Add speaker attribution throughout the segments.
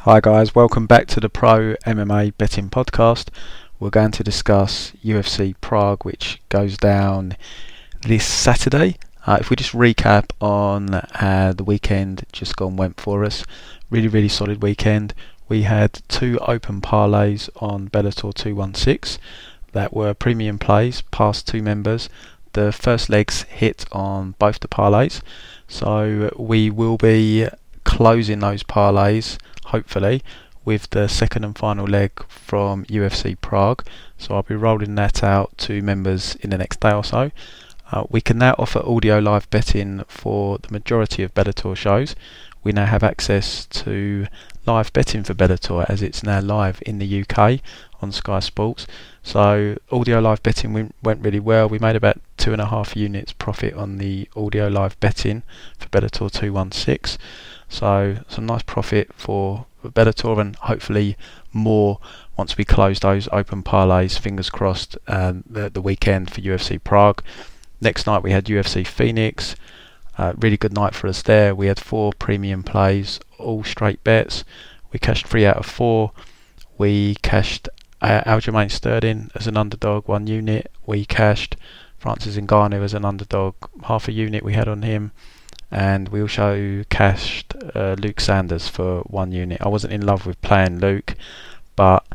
Speaker 1: Hi guys, welcome back to the Pro MMA Betting Podcast. We're going to discuss UFC Prague, which goes down this Saturday. If we just recap on how the weekend just gone went for us, really solid weekend. We had two open parlays on Bellator 216 that were premium plays, past two members. The first legs hit on both the parlays, so we will be closing those parlays hopefully with the second and final leg from UFC Prague. So I'll be rolling that out to members in the next day or so. We can now offer audio live betting for the majority of Bellator shows. We now have access to live betting for Bellator as it's now live in the UK on Sky Sports. So audio live betting went really well. We made about 2.5 units profit on the audio live betting for Bellator 216. So some nice profit for Bellator, and hopefully more once we close those open parlays, fingers crossed, the weekend for UFC Prague. Next night we had UFC Phoenix. Really good night for us there. We had 4 premium plays, all straight bets. We cashed 3 out of 4. We cashed Aljamain Sterling as an underdog, 1 unit. We cashed Francis Ngannou as an underdog, half a unit we had on him. And we also cashed Luke Sanders for 1 unit. I wasn't in love with playing Luke, but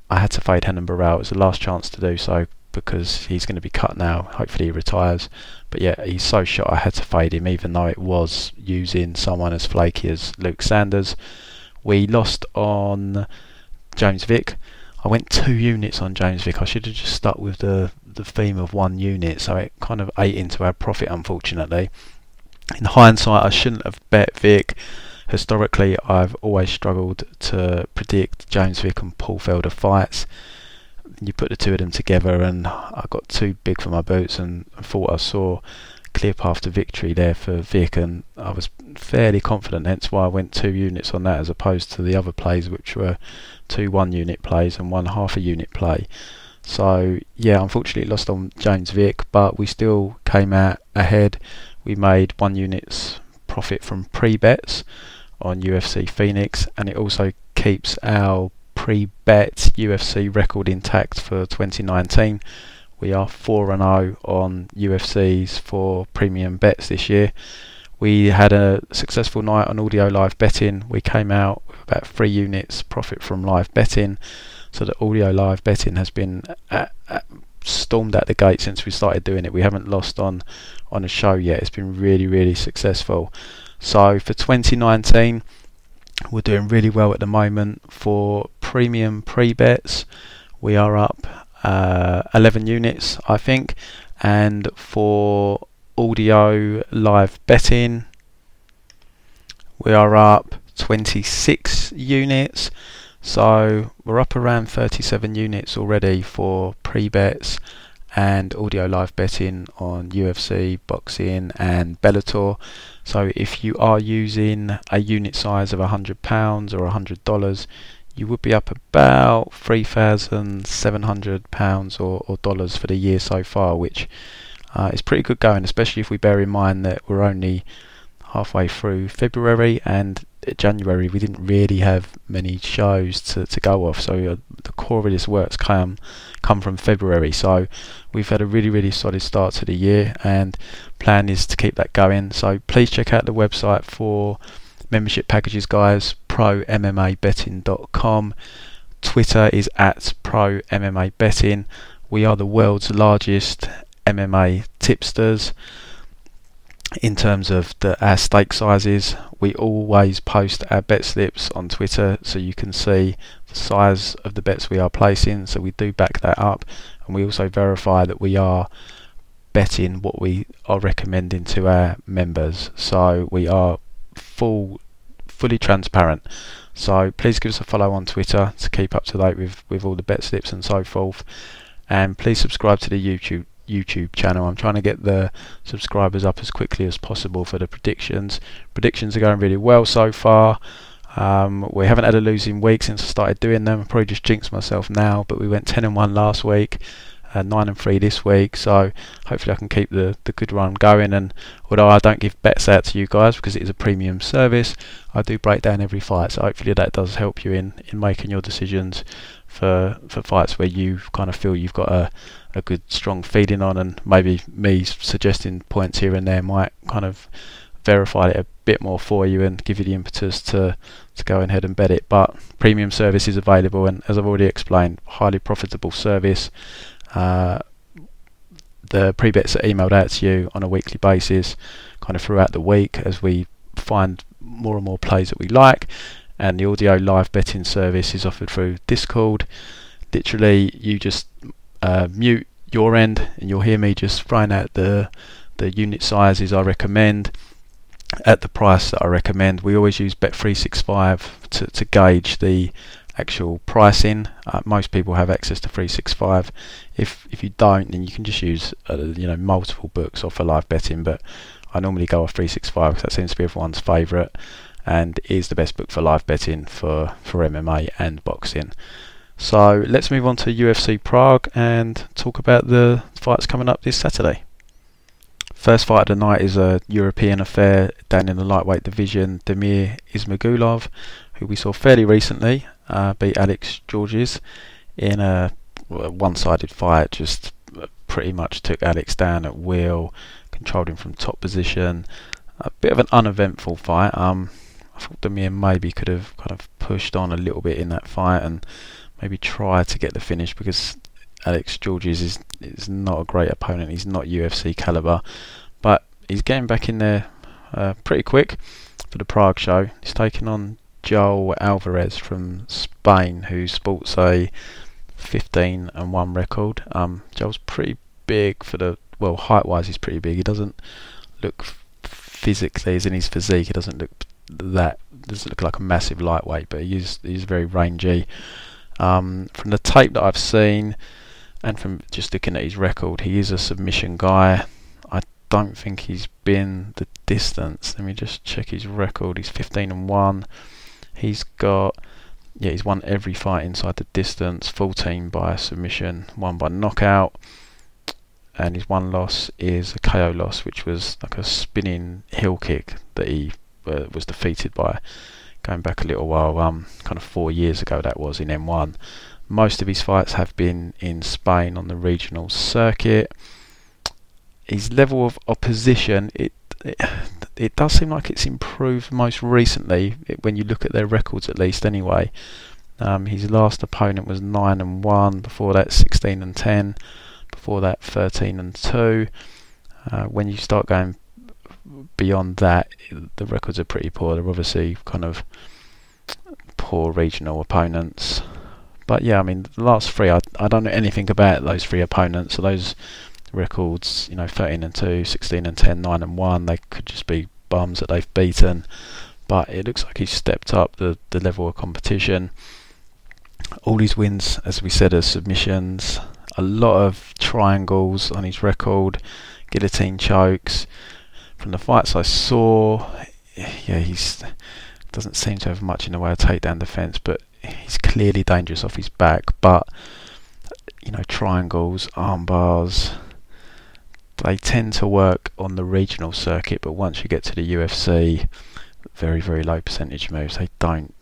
Speaker 1: I had to fade Renan Barão. It was the last chance to do so because he's going to be cut now. Hopefully he retires. But yeah, he's so shot I had to fade him, even though it was using someone as flaky as Luke Sanders. We lost on James Vick. I went 2 units on James Vick. I should have just stuck with the theme of 1 unit, so it kind of ate into our profit, unfortunately. In hindsight, I shouldn't have bet Vick. Historically, I've always struggled to predict James Vick and Paul Felder fights. You put the two of them together and I got too big for my boots and thought I saw a clear path to victory there for Vick, and I was fairly confident, hence why I went 2 units on that as opposed to the other plays, which were 2 1-unit plays and 1 half-a-unit play. So yeah, unfortunately lost on James Vick, but we still came out ahead. We made 1 unit's profit from pre-bets on UFC Phoenix, and it also keeps our pre-bet UFC record intact for 2019. We are 4-0 on UFCs for premium bets this year. We had a successful night on audio live betting. We came out with about 3 units profit from live betting, so the audio live betting has been stormed at the gate since we started doing it. We haven't lost on a show yet. It's been really successful. So for 2019 we're doing really well at the moment. For premium pre-bets we are up 11 units I think, and for audio live betting we are up 26 units. So we're up around 37 units already for pre-bets and audio live betting on UFC, boxing and Bellator. So if you are using a unit size of £100 or $100, you would be up about £3,700 or dollars for the year so far, which is pretty good going, especially if we bear in mind that we're only halfway through February, and January we didn't really have many shows to go off, so the core of this work's come from February. So we've had a really solid start to the year, and plan is to keep that going. So please check out the website for membership packages, guys. ProMMABetting.com. Twitter is at ProMMABetting. We are the world's largest MMA tipsters. In terms of our stake sizes, we always post our bet slips on Twitter so you can see the size of the bets we are placing, so we do back that up, and we also verify that we are betting what we are recommending to our members. So we are fully transparent. So please give us a follow on Twitter to keep up to date with all the bet slips and so forth, and please subscribe to the YouTube channel. I'm trying to get the subscribers up as quickly as possible for the predictions. Predictions are going really well so far. We haven't had a losing week since I started doing them. I probably just jinxed myself now, but we went 10-1 last week. 9-3 this week, so hopefully I can keep the good run going. And although I don't give bets out to you guys because it is a premium service, I do break down every fight, so hopefully that does help you in making your decisions for fights where you kind of feel you've got a good strong feeling on, and maybe me suggesting points here and there might kind of verify it a bit more for you and give you the impetus to go ahead and bet it. But premium service is available, and as I've already explained, highly profitable service. The pre-bets are emailed out to you on a weekly basis kind of throughout the week as we find more and more plays that we like, and the audio live betting service is offered through Discord. Literally you just mute your end and you'll hear me just throwing out the unit sizes I recommend at the price that I recommend. We always use Bet365 to gauge the actual pricing. Most people have access to 365. If you don't, then you can just use multiple books off for live betting, but I normally go off 365 because that seems to be everyone's favourite and is the best book for live betting for MMA and boxing. So let's move on to UFC Prague and talk about the fights coming up this Saturday. First fight of the night is a European affair down in the lightweight division. Teymur Ismagulov, who we saw fairly recently, beat Alekseijczuk in a one-sided fight. Just pretty much took Alex down at will, controlled him from top position. A bit of an uneventful fight. I thought Teymur maybe could have kind of pushed on a little bit in that fight and maybe tried to get the finish, because Alekseijczuk is not a great opponent. He's not UFC caliber, but he's getting back in there pretty quick for the Prague show. He's taking on Joel Alvarez from Spain, who sports a 15-1 record. Joel's pretty big for height-wise he's pretty big. He doesn't look physically, as in his physique, he doesn't look like a massive lightweight, but he's very rangy. From the tape that I've seen and from just looking at his record, he is a submission guy. I don't think he's been the distance. Let me just check his record. He's 15-1. He's won every fight inside the distance, 14 by submission, 1 by knockout, and his one loss is a KO loss, which was like a spinning heel kick that he was defeated by, going back a little while, kind of 4 years ago that was, in M1. Most of his fights have been in Spain on the regional circuit. His level of opposition, it does seem like it's improved most recently, when you look at their records at least anyway. His last opponent was 9-1, before that 16-10, before that 13-2. When you start going beyond that, the records are pretty poor. They're obviously kind of poor regional opponents. But yeah, I mean, the last three, I don't know anything about those three opponents. So those records, 13-2, 16-10, 9-1, they could just be bums that they've beaten. But it looks like he's stepped up the level of competition. All his wins, as we said, are submissions. A lot of triangles on his record, guillotine chokes. From the fights I saw, yeah, he's doesn't seem to have much in the way of takedown defence, but he's clearly dangerous off his back. But triangles, arm bars, they tend to work on the regional circuit, but once you get to the UFC, very, very low percentage moves. They don't,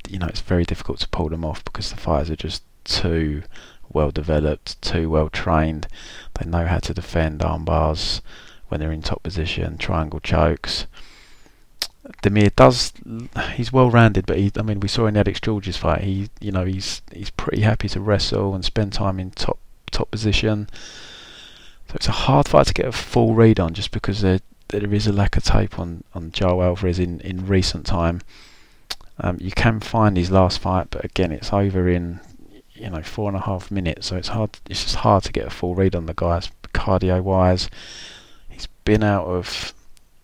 Speaker 1: it's very difficult to pull them off because the fighters are just too well developed, too well trained. They know how to defend arm bars when they're in top position, triangle chokes. Teymur he's well rounded, but we saw in the Alekseijczuk fight, he's pretty happy to wrestle and spend time in top position. So it's a hard fight to get a full read on, just because there is a lack of tape on Joel Alvarez in recent time. You can find his last fight, but again, it's over in 4.5 minutes, so it's just hard to get a full read on the guys cardio wise. He's been out of,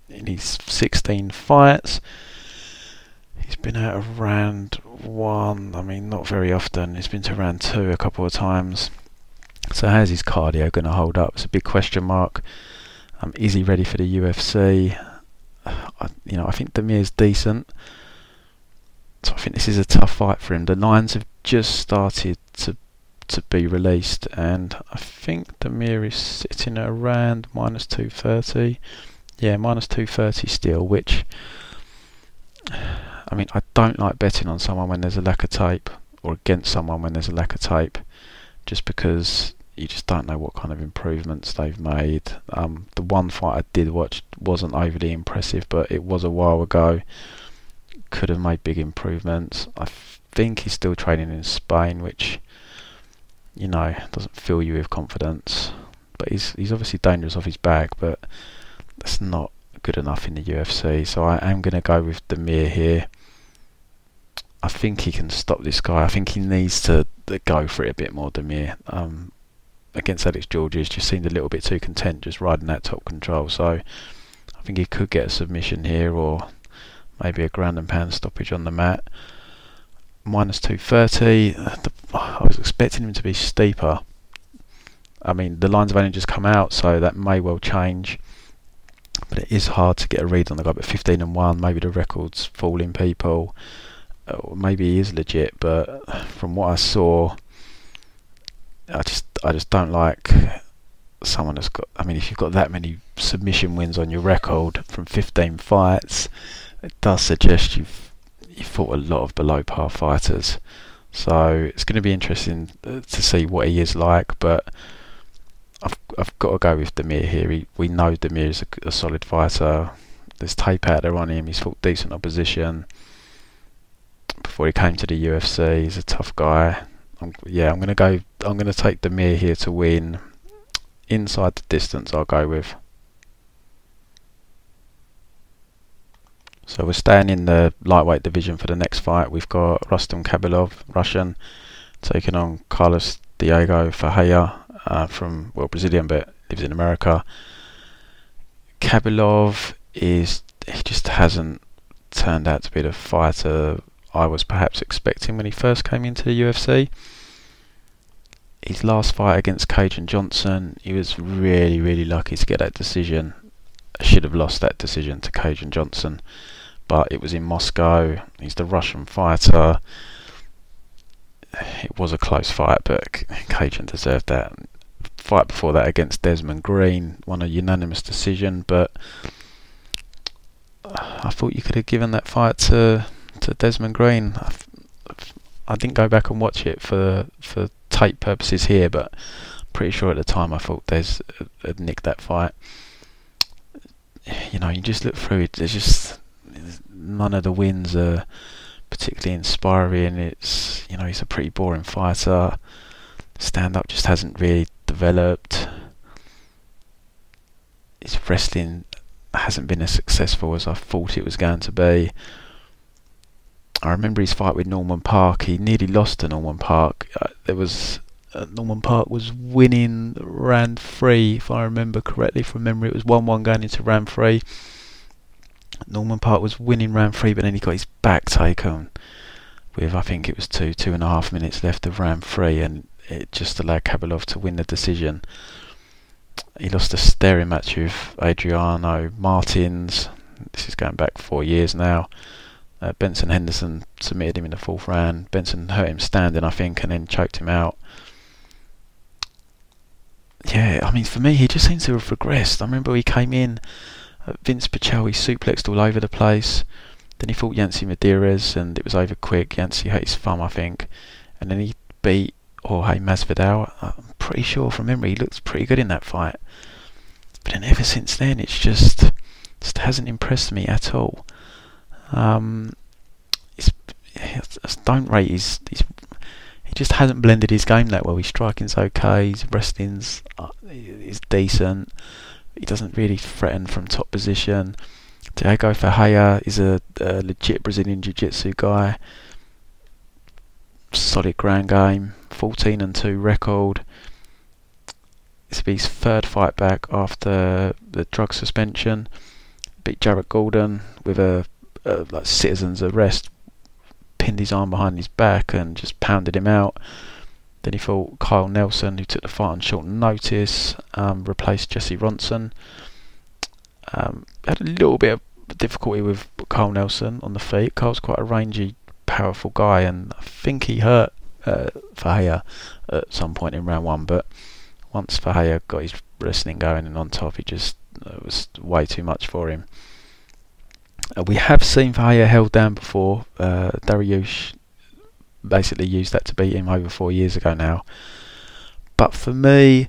Speaker 1: in his 16 fights, he's been out of round 1, not very often. He's been to round 2 a couple of times. So how's his cardio going to hold up? It's a big question mark. Is he ready for the UFC? I think Teymur's decent, so I think this is a tough fight for him. The lines have just started to to be released, and I think Teymur is sitting at around -230. Yeah, -230 still, which, I mean, I don't like betting on someone when there's a lack of tape, or against someone when there's a lack of tape, just because you just don't know what kind of improvements they've made. The one fight I did watch wasn't overly impressive, but it was a while ago. Could have made big improvements. I think he's still training in Spain, which, you know, doesn't fill you with confidence. But he's obviously dangerous off his back, but that's not good enough in the UFC. So I am going to go with Teymur here. I think he can stop this guy. I think he needs to go for it a bit more, Teymur. Against Alex Georges, just seemed a little bit too content just riding that top control. So I think he could get a submission here, or maybe a ground and pound stoppage on the mat. -230. I was expecting him to be steeper. I mean, the lines have only just come out, so that may well change. But it is hard to get a read on the guy. But 15-1, maybe the record's fooling people. Or maybe he is legit. But from what I saw, I just don't like someone that's got. I mean, if you've got that many submission wins on your record from 15 fights, it does suggest you've fought a lot of below par fighters. So it's going to be interesting to see what he is like. But I've got to go with Teymur here. We know Teymur is a solid fighter. There's tape out there on him. He's fought decent opposition before he came to the UFC. He's a tough guy. I'm going to take Teymur here to win. Inside the distance, I'll go with. So we're staying in the lightweight division for the next fight. We've got Rustam Khabilov, Russian, taking on Carlos Diego Ferreira, from, well, Brazilian, but lives in America. Khabilov he just hasn't turned out to be the fighter I was perhaps expecting when he first came into the UFC. His last fight against Cajun Johnson, he was really, really lucky to get that decision. I should have lost that decision to Cajun Johnson, but it was in Moscow. He's the Russian fighter. It was a close fight, but Cajun deserved that. Fight before that against Desmond Green, won a unanimous decision, but I thought you could have given that fight to Desmond Green. I didn't go back and watch it for tape purposes here, but pretty sure at the time I thought Des had nicked that fight. You know, you just look through it, there's none of the wins are particularly inspiring. It's, you know, he's a pretty boring fighter. Stand-up just hasn't really developed. His wrestling hasn't been as successful as I thought it was going to be. I remember his fight with Norman Park. He nearly lost to Norman Park. Norman Park was winning round 3, if I remember correctly from memory. It was 1-1 going into round 3. Norman Park was winning round 3, but then he got his back taken with, I think it was 2.5 minutes left of round 3, and it just allowed Khabilov to win the decision. He lost a staring match with Adriano Martins. This is going back 4 years now. Benson Henderson submitted him in the 4th round. Benson hurt him standing, I think, and then choked him out. Yeah, I mean, for me, he just seems to have regressed. I remember he came in, Vince Pichel, he suplexed all over the place. Then he fought Yancy Medeiros, and it was over quick. Yancy hit his thumb, I think. And then he beat Jorge Masvidal. I'm pretty sure from memory he looked pretty good in that fight. But then ever since then, it's just hasn't impressed me at all. I don't rate he just hasn't blended his game that well. His striking's okay, his wrestling's is decent. He doesn't really threaten from top position. Diego Ferreira is a legit Brazilian Jiu-Jitsu guy. Solid ground game, 14-2 record. This will be his 3rd fight back after the drug suspension. Beat Jared Gordon with a like citizen's arrest, pinned his arm behind his back and just pounded him out. Then he fought Kyle Nelson, who took the fight on short notice, replaced Jesse Ronson. Had a little bit of difficulty with Kyle Nelson on the feet. Kyle's quite a rangy, powerful guy, and I think he hurt Ferreira at some point in round 1, but once Ferreira got his wrestling going and on top, it just was way too much for him. We have seen Ferreira held down before. Dariush basically used that to beat him over 4 years ago now. But for me,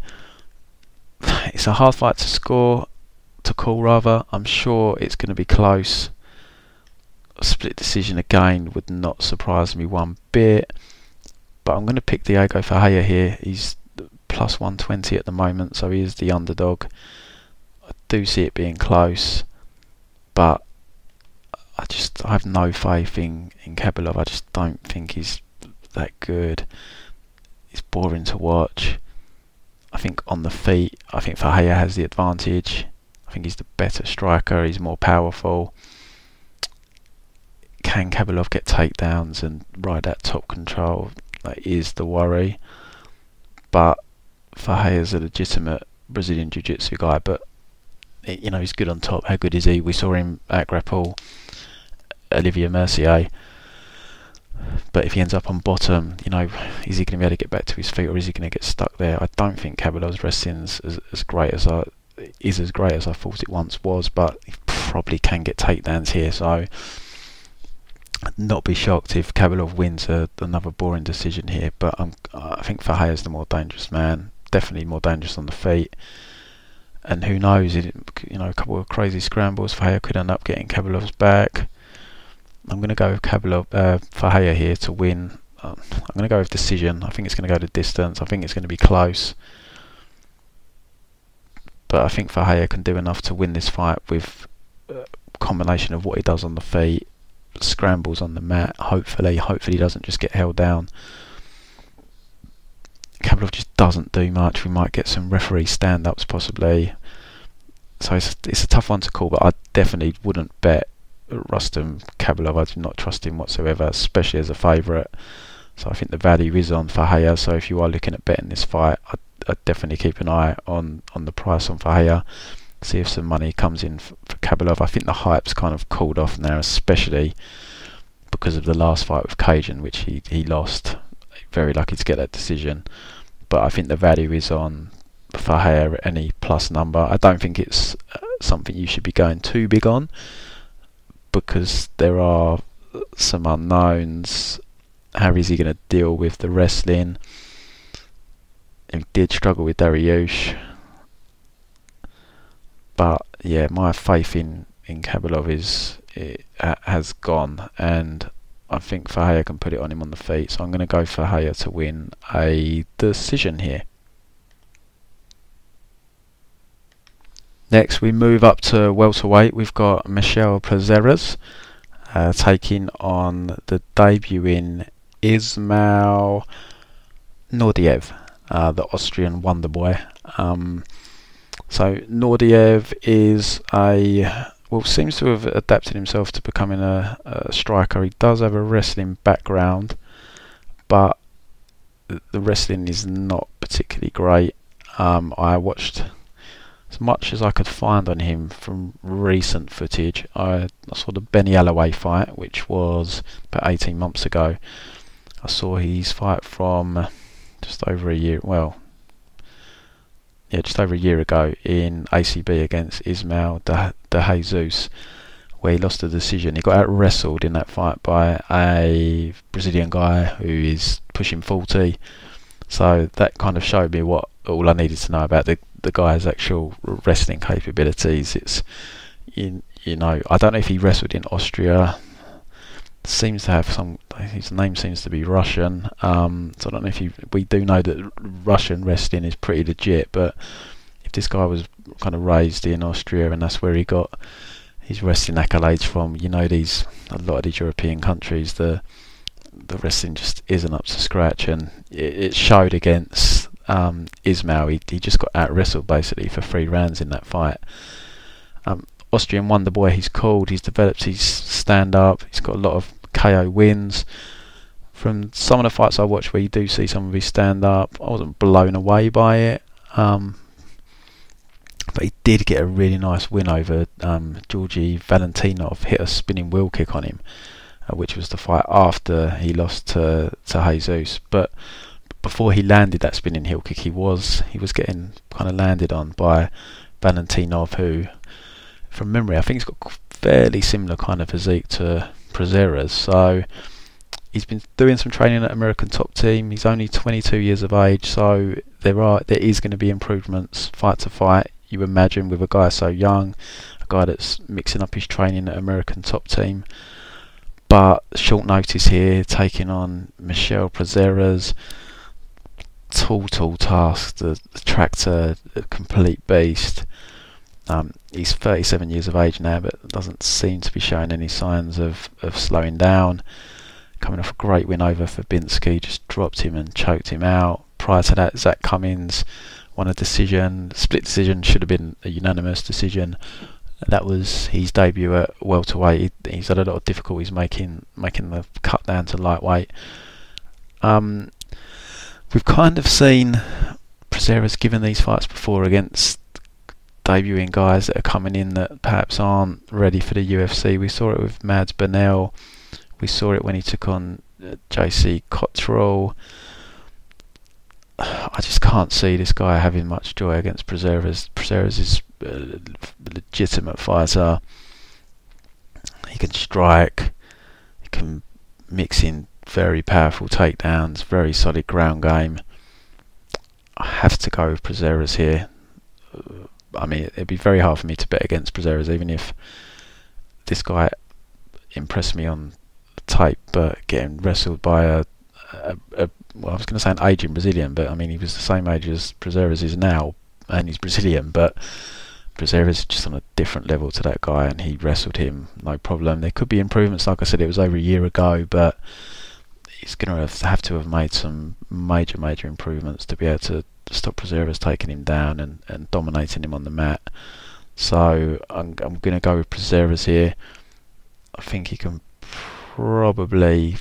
Speaker 1: it's a hard fight to call rather. I'm sure it's going to be close. A split decision again would not surprise me one bit. But I'm going to pick Thiago Ferreira here. He's plus 120 at the moment, so he is the underdog. I do see it being close, but I have no faith in Khabibulov. I just don't think he's that good. It's boring to watch. I think on the feet, I think Ferreira has the advantage. I think he's the better striker. He's more powerful. Can Khabibulov get takedowns and ride that top control? That is the worry. But Ferreira's a legitimate Brazilian Jiu-Jitsu guy, but he's good on top. How good is he? We saw him at grapple Olivier Mercier. But if he ends up on bottom, is he going to be able to get back to his feet, or is he going to get stuck there? I don't think Khabibulov's wrestling is as great as I thought it once was, but he probably can get takedowns here. So I'd not be shocked if Khabibulov wins another boring decision here. But I think Ferreira's the more dangerous man. Definitely more dangerous on the feet. And who knows? A couple of crazy scrambles, Ferreira could end up getting Khabibulov's back. I'm going to go with Ferreira here to win. I'm going to go with decision. I think it's going to go to distance. I think it's going to be close. But I think Ferreira can do enough to win this fight with a combination of what he does on the feet, scrambles on the mat. Hopefully he doesn't just get held down. Khabibulov just doesn't do much. We might get some referee stand-ups possibly. So it's a tough one to call, but I definitely wouldn't bet Rustam Khabibulov. I do not trust him whatsoever, especially as a favourite. So I think the value is on Ferreira. So if you are looking at betting this fight, I'd definitely keep an eye on the price on Ferreira. See if some money comes in for Khabibulov. I think the hype's kind of cooled off now, especially because of the last fight with Cajun, which he lost. Very lucky to get that decision. But I think the value is on Ferreira at any plus number. I don't think it's something you should be going too big on, because there are some unknowns. How is he going to deal with the wrestling? He did struggle with Dariush, but yeah, my faith in Khabibulov has gone, and I think Ferreira can put it on him on the feet. So I'm going to go for Ferreira to win a decision here. Next we move up to welterweight. We've got Michał Prazeres taking on the debuting Ismail Nordiev, the Austrian wonder boy. So Nordiev is seems to have adapted himself to becoming a striker. He does have a wrestling background, but the wrestling is not particularly great. I watched as much as I could find on him from recent footage. I saw the Benny Alloway fight, which was about 18 months ago. I saw his fight from just over a year, just over a year ago in ACB against Ismail De Jesus, where he lost the decision. He got out wrestled in that fight by a Brazilian guy who is pushing 40. So that kind of showed me all I needed to know about the guy's actual wrestling capabilities. It's I don't know if he wrestled in Austria. Seems to have his name seems to be Russian. So I don't know if we do know that Russian wrestling is pretty legit, but if this guy was kind of raised in Austria and that's where he got his wrestling accolades from, a lot of these European countries, the wrestling just isn't up to scratch, and it showed against Ismail. He just got out wrestled basically for 3 rounds in that fight. Austrian wonder boy he's called. He's developed his stand up. He's got a lot of KO wins. From some of the fights I watched where you do see some of his stand up, I wasn't blown away by it. But he did get a really nice win over Georgi Valentinov. Hit a spinning wheel kick on him. which was the fight after he lost to Jesus. But before he landed that spinning heel kick, he was getting kind of landed on by Valentinov, who, from memory, I think he's got fairly similar kind of physique to Prazeres. So he's been doing some training at American Top Team. He's only 22 years of age, so there is going to be improvements fight to fight, you imagine, with a guy so young, a guy that's mixing up his training at American Top Team. But short notice here, taking on Michał Prazeres. Tall task. The tractor, a complete beast. He's 37 years of age now, but doesn't seem to be showing any signs of slowing down. Coming off a great win over Fabinski, just dropped him and choked him out. Prior to that, Zach Cummins won a decision, split decision, should have been a unanimous decision. That was his debut at welterweight. He's had a lot of difficulties making the cut down to lightweight. We've kind of seen Prazeres given these fights before against debuting guys that are coming in that perhaps aren't ready for the UFC. We saw it with Mads Burnell. We saw it when he took on JC Cottrell. I just can't see this guy having much joy against Prazeres. Prazeres is a legitimate fighter. He can strike. He can mix in very powerful takedowns, very solid ground game. I have to go with Prazeres here. I mean, it'd be very hard for me to bet against Prazeres, even if this guy impressed me on tape, but getting wrestled by well, I was going to say an aging Brazilian, but I mean, he was the same age as Prazeres is now, and he's Brazilian, but Prazeres is just on a different level to that guy, and he wrestled him no problem. There could be improvements, like I said, it was over a year ago, but he's going to have made some major improvements to be able to stop Prazeres taking him down and dominating him on the mat. So I'm going to go with Prazeres here. I think he can probably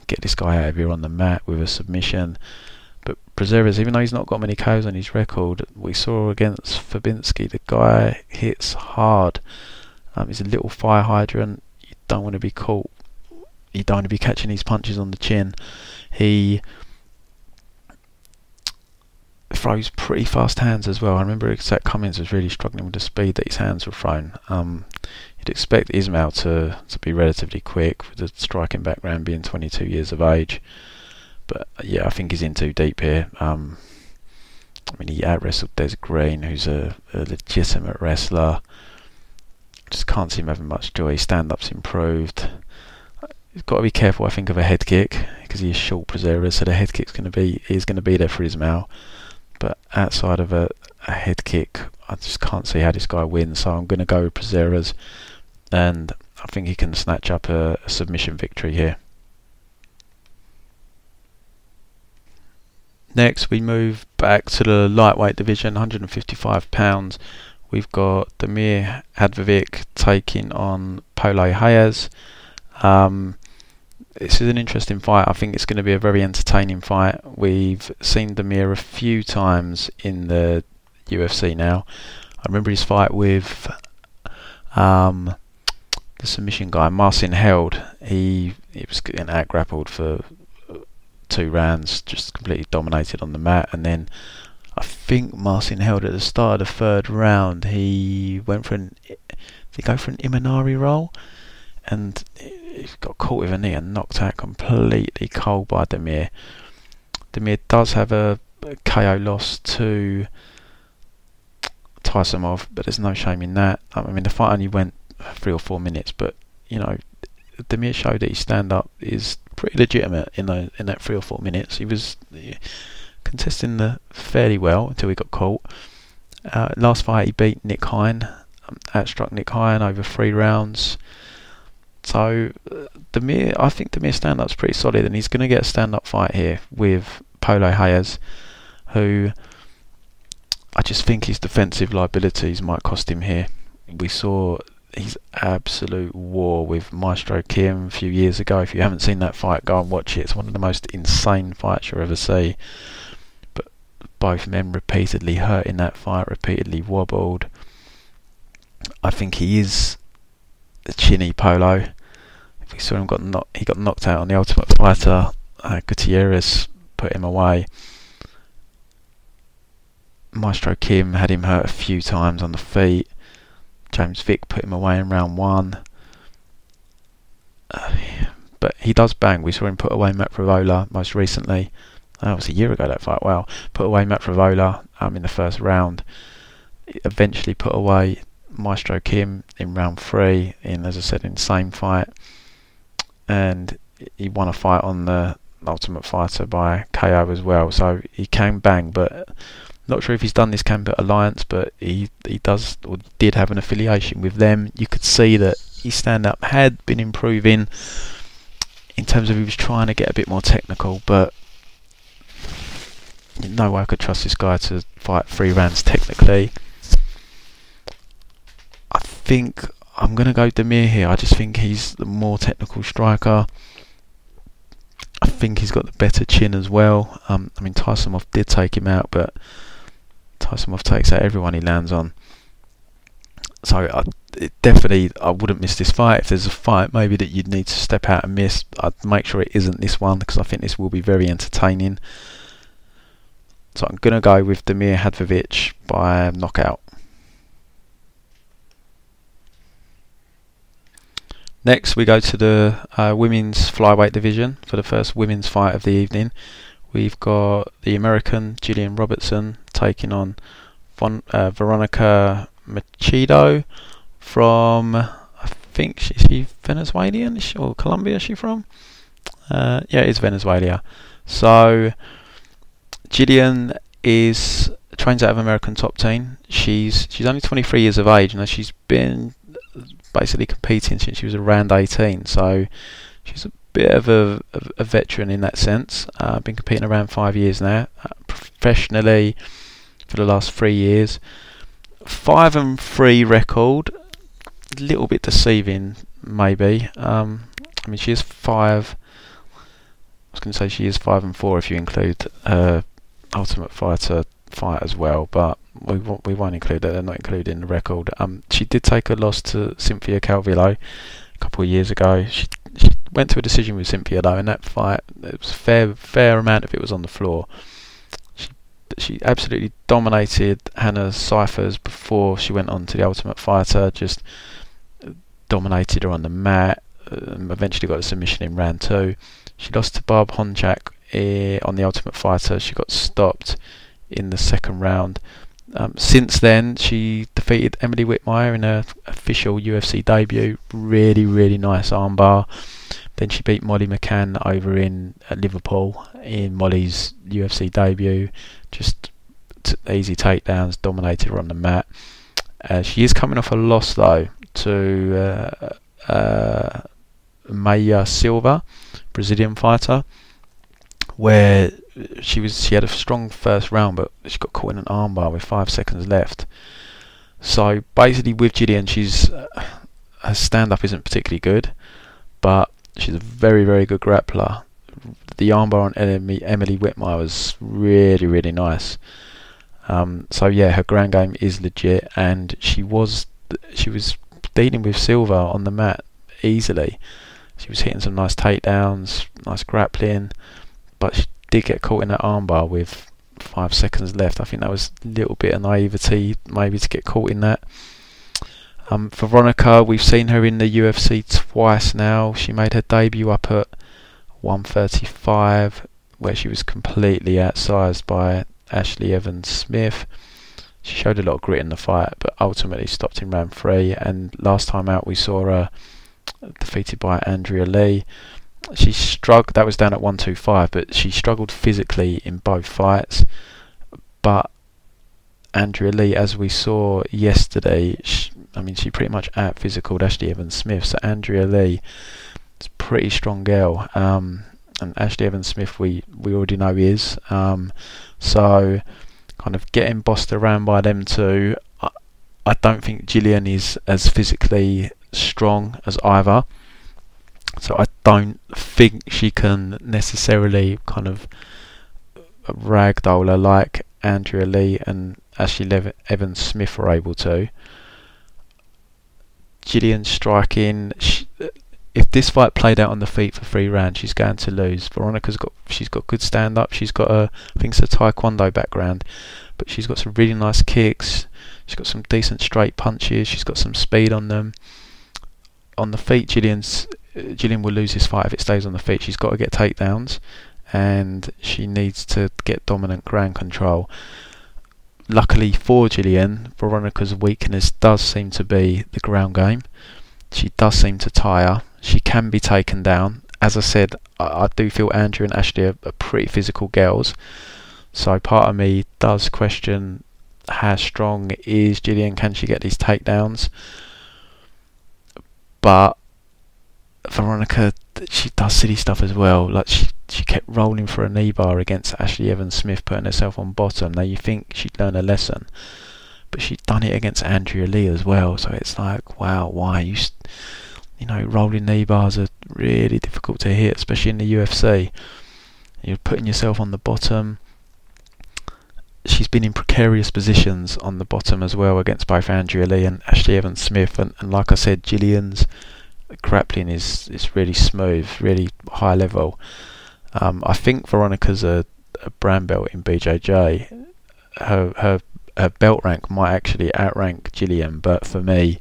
Speaker 1: get this guy out of here on the mat with a submission. But Prazeres, even though he's not got many KOs on his record, we saw against Fabinski, the guy hits hard. He's a little fire hydrant. You don't want to be caught. You don't want to be catching these punches on the chin. He throws pretty fast hands as well. I remember Zach Cummins was really struggling with the speed that his hands were thrown. You'd expect Ismail to be relatively quick, with the striking background being 22 years of age. But yeah, I think he's in too deep here. I mean, he out-wrestled Des Green, who's a legitimate wrestler. Just can't see him having much joy. His stand-up's improved. He's got to be careful, I think, of a head kick, because he is short Prazeres, so the head kick's going to be there for Ismail. But outside of a head kick, I just can't see how this guy wins. So I'm going to go with Prazeres, and I think he can snatch up a submission victory here. Next, we move back to the lightweight division, 155 pounds. We've got Damir Hadzovic taking on Paulo Hayes. This is an interesting fight. I think it's going to be a very entertaining fight. We've seen Damir a few times in the UFC now. I remember his fight with the submission guy, Marcin Held. He was getting out-grappled for 2 rounds, just completely dominated on the mat, and then I think Marcin Held at the start of the 3rd round, he went for did he go for an Imanari roll? And he got caught with a knee and knocked out completely cold by Damir. Damir does have a KO loss to Tysomov, but there's no shame in that. I mean, the fight only went 3 or 4 minutes, but you know, Damir showed that his stand-up is pretty legitimate in that 3 or 4 minutes. He was contesting fairly well until he got caught. Last fight he beat Nick Hine, outstruck Nick Hine over 3 rounds. So I think Damir's stand-up's pretty solid, and he's going to get a stand-up fight here with Paulo Hayes, who I just think his defensive liabilities might cost him here. We saw his absolute war with Maestro Kim a few years ago. If you haven't seen that fight, go and watch it. It's one of the most insane fights you'll ever see. But both men repeatedly hurt in that fight, repeatedly wobbled. I think he is a chinny Polo. If we saw him he got knocked out on the Ultimate Fighter. Gutierrez put him away. Maestro Kim had him hurt a few times on the feet. James Vick put him away in round 1. But he does bang. We saw him put away Matt Frivola most recently. That was a year ago, that fight. Wow. Put away Matt Frivola in the first round. Eventually put away Maestro Kim in round 3, as I said, in the same fight. And he won a fight on the Ultimate Fighter by KO as well. So he can bang, but not sure if he's done this camp at Alliance, but he does, or did have an affiliation with them. You could see that his stand-up had been improving in terms of he was trying to get a bit more technical, but no way I could trust this guy to fight 3 rounds technically. I think I'm going to go Teymur here. I just think he's the more technical striker. I think he's got the better chin as well. I mean, Tysonov did take him out, but Tysonov takes out everyone he lands on. So definitely I wouldn't miss this fight. If there's a fight maybe that you'd need to step out and miss, I'd make sure it isn't this one, because I think this will be very entertaining. So I'm going to go with Teymur Hadzovic by knockout. Next we go to the women's flyweight division for the first women's fight of the evening. We've got the American Julian Robertson taking on Veronica Machado from, I think she's Venezuelan or Colombia. Is she from? Yeah, it's Venezuela. So Julian trains out of American Top Team. She's only 23 years of age, and she's been basically competing since she was around 18. So she's a bit of a veteran in that sense. Been competing around 5 years now, professionally for the last 3 years. 5-3 record, a little bit deceiving maybe. I mean, she is 5. I was going to say she is 5-4 if you include Ultimate Fighter fight as well, but we won't include that. They're not included in the record. She did take a loss to Cynthia Calvillo a couple of years ago. She went to a decision with Cynthia though, and that fight, it was fair amount of it was on the floor. She absolutely dominated Hannah Cyphers before she went on to the Ultimate Fighter. Just dominated her on the mat. Eventually got a submission in round 2. She lost to Barb Honchak on the Ultimate Fighter. She got stopped in the second round. Since then, she defeated Emily Whitmire in her official UFC debut. Really nice armbar. Then she beat Molly McCann over in Liverpool in Molly's UFC debut. Just easy takedowns, dominated her on the mat. She is coming off a loss though to Maya Silva, Brazilian fighter, where she had a strong first round, but she got caught in an armbar with 5 seconds left. So basically with Julian, her stand-up isn't particularly good, but she's a very good grappler. The armbar on Emily Whitmire was really nice. So yeah, her ground game is legit, and she was dealing with Silva on the mat easily. She was hitting some nice takedowns, nice grappling, but she did get caught in that armbar with 5 seconds left. I think that was a little bit of naivety maybe to get caught in that. For Veronica, we've seen her in the UFC twice now. She made her debut up at 135, where she was completely outsized by Ashley Evans-Smith. She showed a lot of grit in the fight, but ultimately stopped in round 3. And last time out, we saw her defeated by Andrea Lee. She struggled. That was down at 125, but she struggled physically in both fights. But Andrea Lee, as we saw yesterday, she pretty much out-physicaled Ashley Evans-Smith. So Andrea Lee is a pretty strong girl. And Ashley Evans-Smith, we already know is. So kind of getting bossed around by them two. I don't think Julian is as physically strong as either. So I don't think she can necessarily kind of ragdoll her like Andrea Lee and Ashley Evans-Smith were able to. Julian's striking, if this fight played out on the feet for 3 rounds, she's going to lose. She's got good stand up. She's got I think it's a taekwondo background, but she's got some really nice kicks. She's got some decent straight punches. She's got some speed on them. On the feet, Julian will lose this fight if it stays on the feet. She's got to get takedowns, and she needs to get dominant ground control. Luckily for Julian, Veronica's weakness does seem to be the ground game. She does seem to tire. She can be taken down. As I said, I do feel Andrew and Ashley are pretty physical girls. So part of me does question how strong is Julian. Can she get these takedowns? But Veronica, she does silly stuff as well. Like she kept rolling for a knee bar against Ashley Evans-Smith, putting herself on bottom. Now you think she'd learn a lesson, but she'd done it against Andrea Lee as well. So it's like, wow, why rolling knee bars are really difficult to hit, especially in the UFC. You're putting yourself on the bottom. She's been in precarious positions on the bottom as well against both Andrea Lee and Ashley Evans-Smith, and like I said, Julian's grappling is really smooth, really high level. I think Veronica's a brown belt in BJJ. Her belt rank might actually outrank Julian, but for me,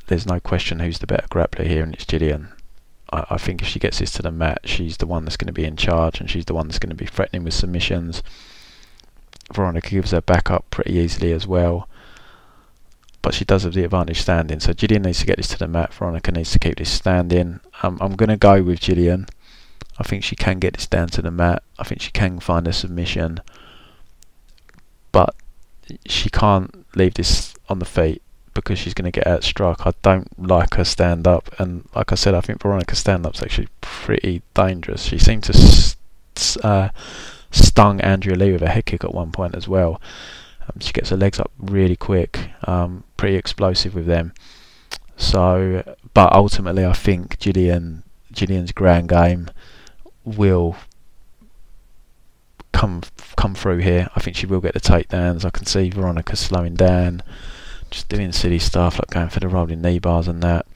Speaker 1: there's no question who's the better grappler here, and it's Julian. I think if she gets this to the mat, she's the one that's going to be in charge, and she's the one that's going to be threatening with submissions. Veronica gives her back up pretty easily as well, but she does have the advantage standing. So Julian needs to get this to the mat. Veronica needs to keep this standing. I'm going to go with Julian. I think she can get this down to the mat. I think she can find a submission, but she can't leave this on the feet because she's going to get outstruck. I don't like her stand up, and like I said, I think Veronica's stand up's actually pretty dangerous. She seemed to stung Andrea Lee with a head kick at one point as well. She gets her legs up really quick, pretty explosive with them. So, but ultimately, I think Julian's ground game will come through here. I think she will get the takedowns. I can see Veronica slowing down, just doing silly stuff like going for the rolling knee bars and that.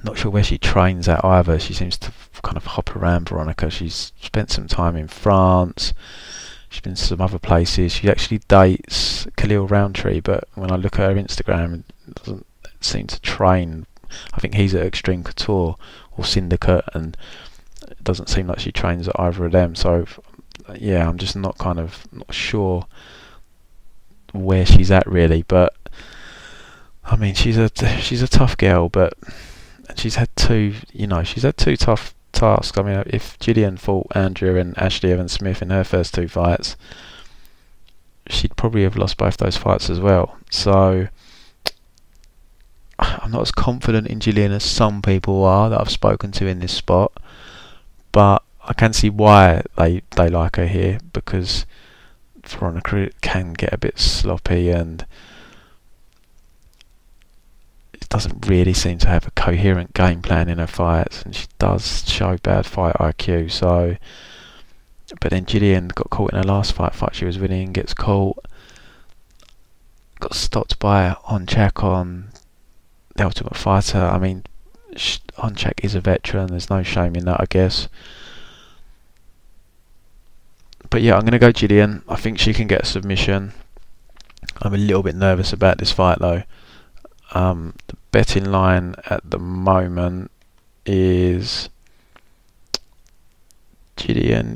Speaker 1: Not sure where she trains at either. She seems to kind of hop around, Veronica. She's spent some time in France. She's been to some other places. She actually dates Khalil Roundtree, but when I look at her Instagram, it doesn't seem to train. I think he's at Extreme Couture or Syndicate, and it doesn't seem like she trains at either of them. So yeah, I'm just not sure where she's at really. But I mean, she's a tough girl, but she's had two tough tasks. I mean, if Julian fought Andrea and Ashley Evans-Smith in her first 2 fights, she'd probably have lost both those fights as well. So I'm not as confident in Julian as some people are that I've spoken to in this spot, but I can see why they like her here, because Veronica can get a bit sloppy and doesn't really seem to have a coherent game plan in her fights, and she does show bad fight IQ. So, but then Julian got caught in her last fight she was winning, gets caught, got stopped by Onchak on The Ultimate Fighter. I mean, Onchak is a veteran, there's no shame in that, I guess. But yeah, I'm going to go Julian. I think she can get a submission. I'm a little bit nervous about this fight though. The betting line at the moment is she's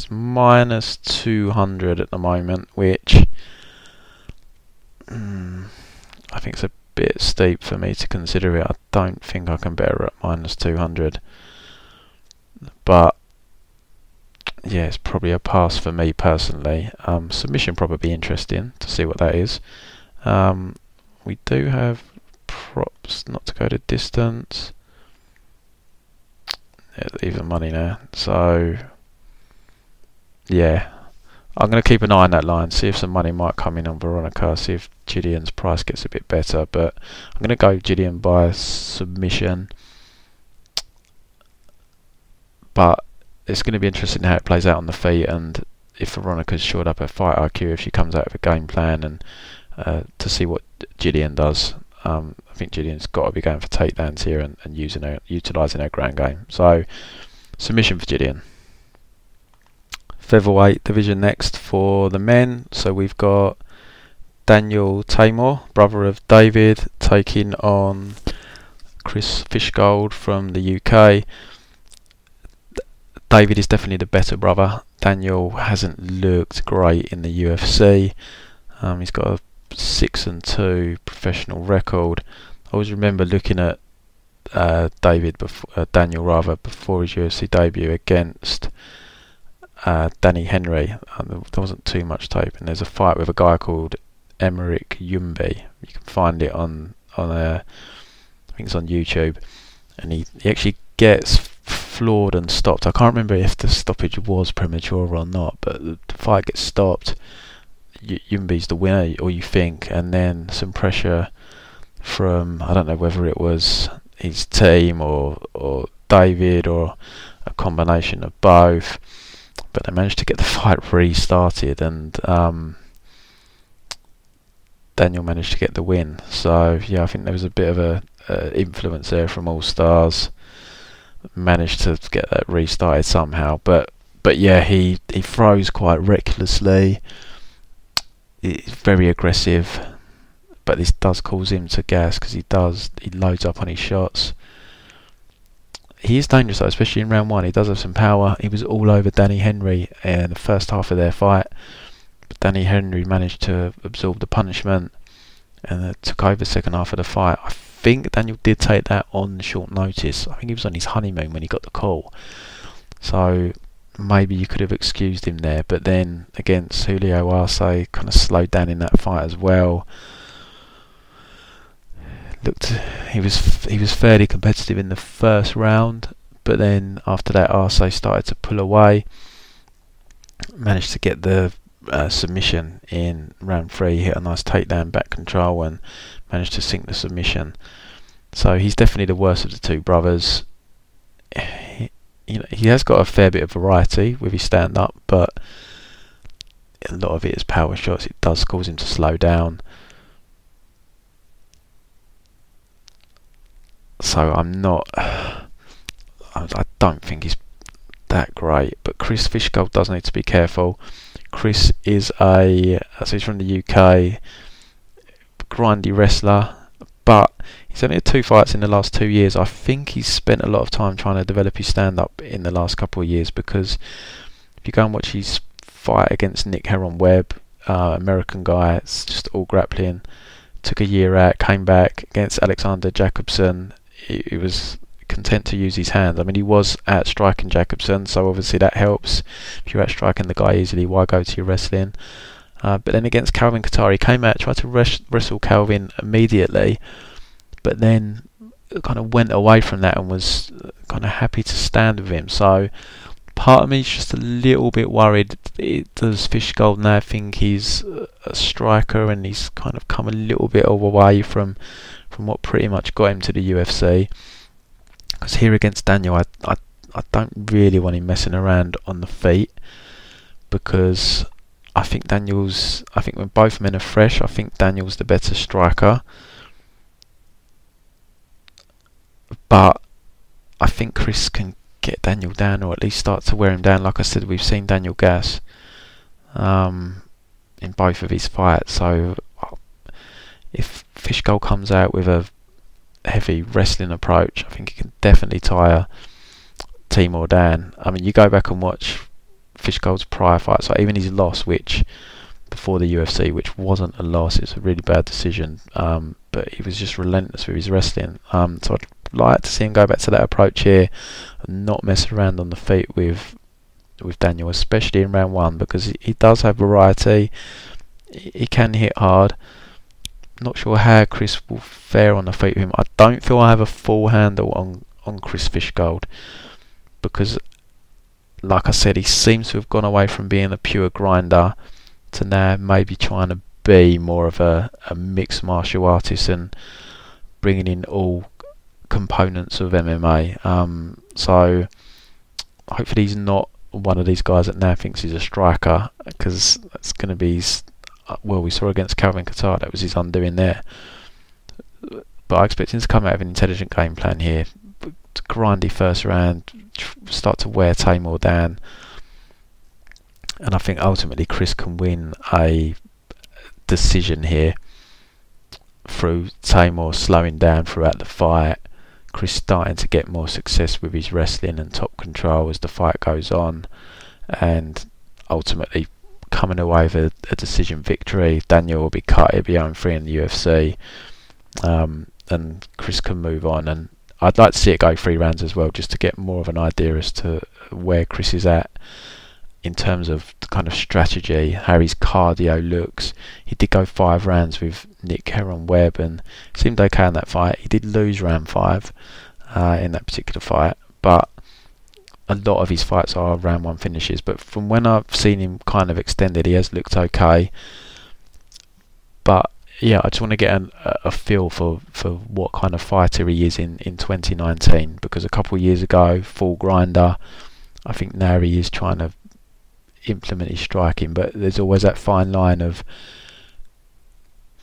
Speaker 1: minus 200 at the moment, which I think it's a bit steep for me to consider it. I don't think I can bet her at minus 200, but yeah, it's probably a pass for me personally. Submission probably interesting to see what that is. We do have props not to go to distance. Yeah, even money now. So yeah, I'm going to keep an eye on that line, see if some money might come in on Veronica, see if Julian's price gets a bit better. But I'm going to go Julian by submission. But it's going to be interesting how it plays out on the feet, and if Veronica's shored up her fight IQ, if she comes out with a game plan, and to see what Julian does. I think Julian's got to be going for takedowns here and utilising her ground game. So submission for Julian. Featherweight division next for the men. So we've got Daniel Teymur, brother of David, taking on Chris Fishgold from the UK. David is definitely the better brother. Daniel hasn't looked great in the UFC. He's got a 6-2 professional record. I always remember looking at Daniel before his UFC debut against Danny Henry. There wasn't too much tape, and there's a fight with a guy called Emerick Yumbi. You can find it on I think it's on YouTube, and he actually gets floored and stopped. I can't remember if the stoppage was premature or not, but the fight gets stopped. Yumbi's the winner, or you think, and then some pressure from, I don't know whether it was his team or David or a combination of both, but they managed to get the fight restarted, and Daniel managed to get the win. So yeah, I think there was a bit of a influence there from All Stars. Managed to get that restarted somehow, but yeah, he throws quite recklessly. He's very aggressive, but this does cause him to gas because he loads up on his shots. He is dangerous though, especially in round one. He does have some power. He was all over Danny Henry in the first half of their fight, but Danny Henry managed to absorb the punishment and took over the second half of the fight. I think Daniel did take that on short notice. I think he was on his honeymoon when he got the call, so maybe you could have excused him there. But then against Julio Arce, kind of slowed down in that fight as well. He was fairly competitive in the first round, but then after that Arce started to pull away. Managed to get the submission in round 3, hit a nice takedown, back control, and managed to sink the submission. So he's definitely the worst of the two brothers. He has got a fair bit of variety with his stand-up, but a lot of it is power shots. It does cause him to slow down. So I don't think he's that great, but Chris Fishgold does need to be careful. Chris is he's from the UK, grindy wrestler, but he's only had 2 fights in the last 2 years. I think he's spent a lot of time trying to develop his stand-up in the last couple of years, because if you go and watch his fight against Nick Heron-Webb, American guy, it's just all grappling. Took a year out, came back against Alexander Jacobson. He was content to use his hands. I mean, he was out striking Jacobson, so obviously that helps. If you're out striking the guy easily, why go to your wrestling? But then against Calvin Kattar, he came out, tried to wrestle Calvin immediately, but then kind of went away from that and was kind of happy to stand with him. So part of me is just a little bit worried. Does Fishgold now think he's a striker, and he's kind of come a little bit away from what pretty much got him to the UFC? Because here against Daniel, I don't really want him messing around on the feet, because I think when both men are fresh, I think Daniel's the better striker. But I think Chris can get Daniel down, or at least start to wear him down. Like I said, we've seen Daniel gas in both of his fights. So if Fishgold comes out with a heavy wrestling approach, I think he can definitely tire Teymur down. I mean, you go back and watch Fishgold's prior fights, like even his loss, which before the UFC, which wasn't a loss, it's a really bad decision, but he was just relentless with his wrestling. So I'd like to see him go back to that approach here and not mess around on the feet with Daniel, especially in round 1, because he does have variety. He can hit hard. Not sure how Chris will fare on the feet with him. I don't feel I have a full handle on Chris Fishgold, because like I said, he seems to have gone away from being a pure grinder to now maybe trying to be more of a mixed martial artist and bringing in all components of MMA. So hopefully he's not one of these guys that now thinks he's a striker, because that's going to be we saw against Calvin Kattar, that was his undoing there. but I expect him to come out of an intelligent game plan here. Grindy first round, start to wear Teymur down, and I think ultimately Chris can win a decision here through Teymur slowing down throughout the fight, Chris starting to get more success with his wrestling and top control as the fight goes on, and ultimately coming away with a decision victory. Daniel will be cut, he'll be 0-3 in the UFC, and Chris can move on. And I'd like to see it go 3 rounds as well, just to get more of an idea as to where Chris is at in terms of the kind of strategy, how his cardio looks. He did go 5 rounds with Nick Heron-Webb and seemed okay in that fight. He did lose round 5 in that particular fight, but a lot of his fights are round 1 finishes. But from when I've seen him kind of extended, he has looked okay. But yeah, I just want to get a feel for what kind of fighter he is in 2019, because a couple of years ago, full grinder. I think now he is trying to implement his striking, but there's always that fine line of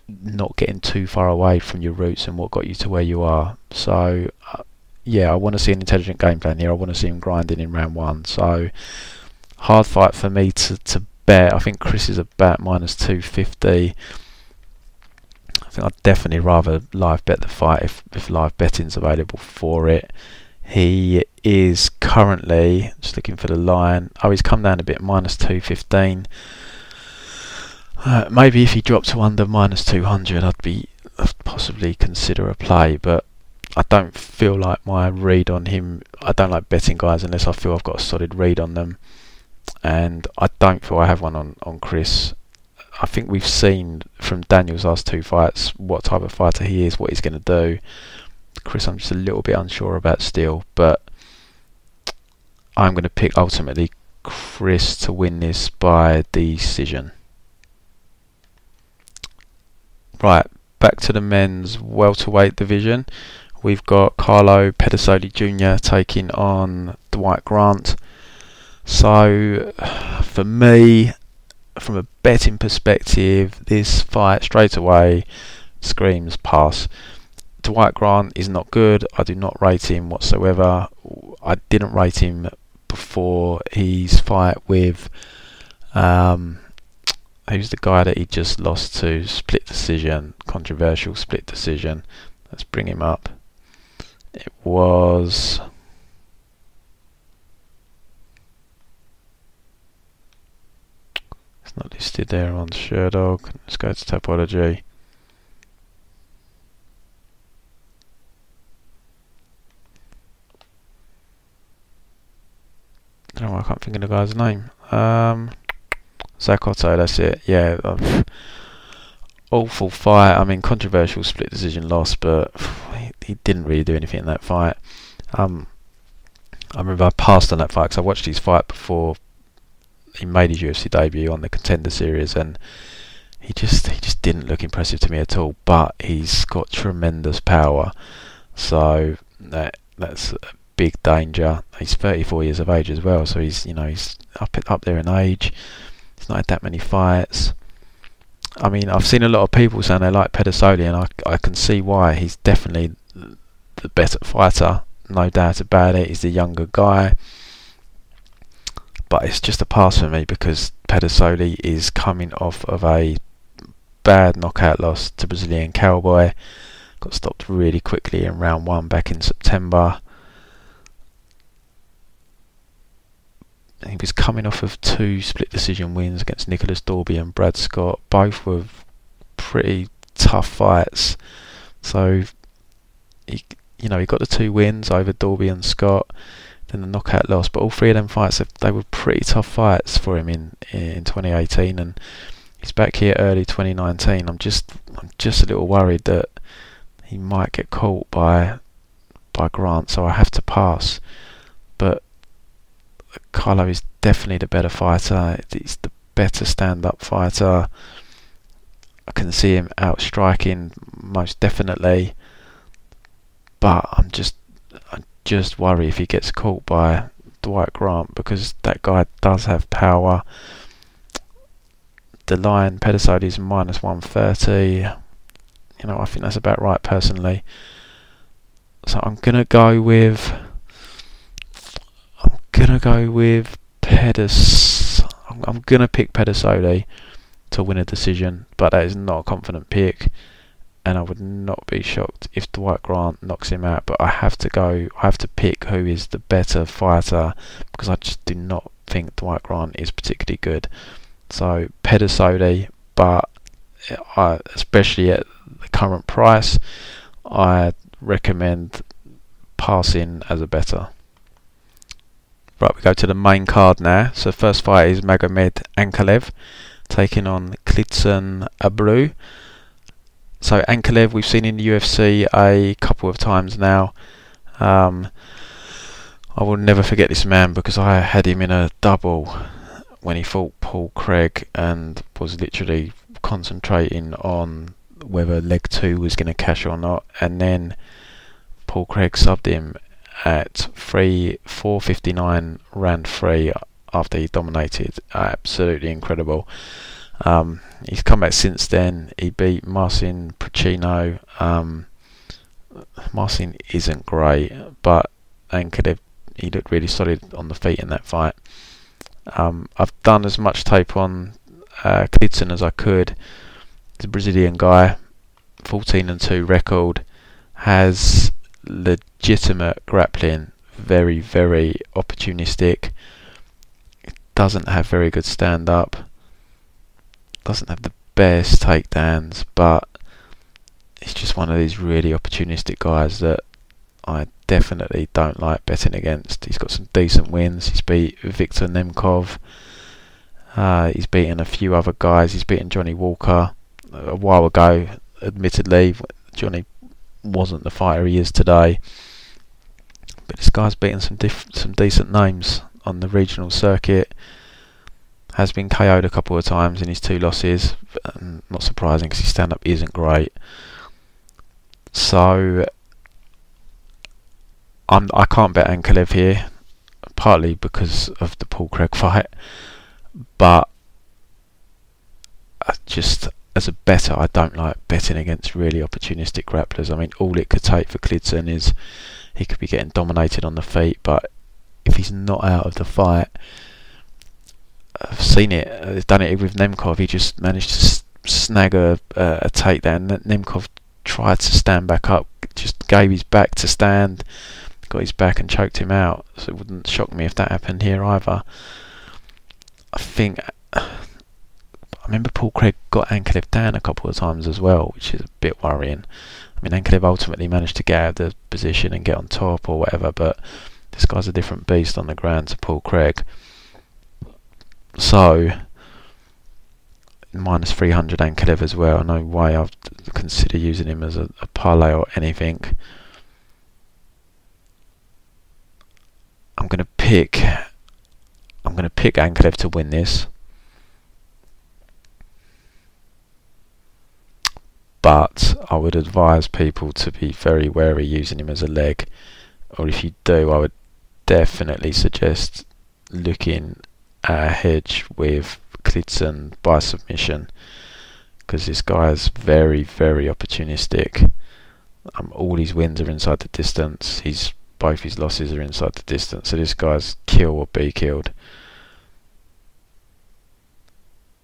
Speaker 1: not getting too far away from your roots and what got you to where you are. So yeah, I want to see an intelligent game plan here. I want to see him grinding in round 1. So hard fight for me to bet. I think Chris is about -250. I think I'd definitely rather live bet the fight if live betting's available for it. He is currently, just looking for the line, he's come down a bit, -215. Maybe if he dropped to under -200, I'd possibly consider a play, but I don't feel like my read on him, I don't like betting guys unless I feel I've got a solid read on them, and I don't feel I have one on Chris. I think we've seen from Daniel's last 2 fights what type of fighter he is, what he's going to do. Chris, I'm just a little bit unsure about still, but I'm going to pick ultimately Chris to win this by decision. Right, back to the men's welterweight division. We've got Carlo Pedersoli Jr. taking on Dwight Grant. So for me, from a betting perspective, this fight straight away screams pass. Dwight Grant is not good. I do not rate him whatsoever. I didn't rate him before his fight with who's the guy that he just lost to? Split decision, controversial split decision. Let's bring him up. It was it's not listed there on Sherdog. Let's go to topology. I don't know why I can't think of the guy's name. Zakotto, that's it. Yeah, awful fight. I mean, controversial split decision loss, but he didn't really do anything in that fight. I remember I passed on that fight because I watched his fight before he made his UFC debut on the Contender Series, and he just didn't look impressive to me at all. But he's got tremendous power, so that's a big danger. He's 34 years of age as well, so he's up there in age. He's not had that many fights. I mean, I've seen a lot of people saying they like Pedersoli, and I can see why. He's definitely the better fighter, no doubt about it. He's the younger guy, but it's just a pass for me because Pedersoli is coming off of a bad knockout loss to Brazilian Cowboy. Got stopped really quickly in round 1 back in September. He was coming off of 2 split decision wins against Nicholas Dalby and Brad Scott. Both were pretty tough fights. So he got the 2 wins over Dalby and Scott, then the knockout loss. But all 3 of them fights, they were pretty tough fights for him in 2018, and he's back here early 2019. I'm just a little worried that he might get caught by Grant, so I have to pass. But Carlo is definitely the better fighter. He's the better stand-up fighter. I can see him outstriking most definitely, but I'm just worried if he gets caught by Dwight Grant, because that guy does have power. The line Pedersoli is -130. You know, I think that's about right personally. So I'm gonna go with Pedersoli. I'm gonna pick Pedersoli to win a decision, but that is not a confident pick, and I would not be shocked if Dwight knocks him out. But I have to pick who is the better fighter, because I just do not think Dwight is particularly good. So Pedersoli, but especially at the current price, I recommend passing as a better. Right, we go to the main card now. So first fight is Magomed Ankalaev taking on Klidson Abreu. So Ankalaev we've seen in the UFC a couple of times now. I will never forget this man, because I had him in a double when he fought Paul Craig and was literally concentrating on whether leg 2 was going to cash or not, and then Paul Craig subbed him at 4:59 round 3 after he dominated. Absolutely incredible. He's come back since then. He beat Marcin Pricino. Marcin isn't great, but Ankalaev, he looked really solid on the feet in that fight. I've done as much tape on Klidson as I could. He's a Brazilian guy, 14-2 record, has legitimate grappling, very, very opportunistic, doesn't have very good stand-up, doesn't have the best takedowns, but he's just one of these really opportunistic guys that I definitely don't like betting against. He's got some decent wins. He's beat Victor Nemkov, he's beaten a few other guys. He's beaten Johnny Walker a while ago, admittedly. Johnny wasn't the fighter he is today, but this guy's beaten some decent names on the regional circuit. Has been KO'd a couple of times in his 2 losses, not surprising because his stand-up isn't great. So I can't bet Ankalaev here, partly because of the Paul Craig fight, but just as a better, I don't like betting against really opportunistic grapplers. I mean, all it could take for Klidson is he could be getting dominated on the feet, but if he's not out of the fight, I've seen it. I've done it with Nemkov. He just managed to snag a takedown. Nemkov tried to stand back up, just gave his back to stand, got his back and choked him out. So it wouldn't shock me if that happened here either. I remember Paul Craig got Ankalaev down a couple of times as well, which is a bit worrying. I mean, Ankalaev ultimately managed to get out of the position and get on top or whatever, but this guy's a different beast on the ground to Paul Craig. So minus 300 Ankalaev as well. No way I'd consider using him as a parlay or anything. I'm gonna pick Ankalaev to win this, but I would advise people to be very wary using him as a leg, or if you do, I would definitely suggest looking at a hedge with Klidson by submission, because this guy is very, very opportunistic. All his wins are inside the distance. Both his losses are inside the distance, so this guy's kill or be killed.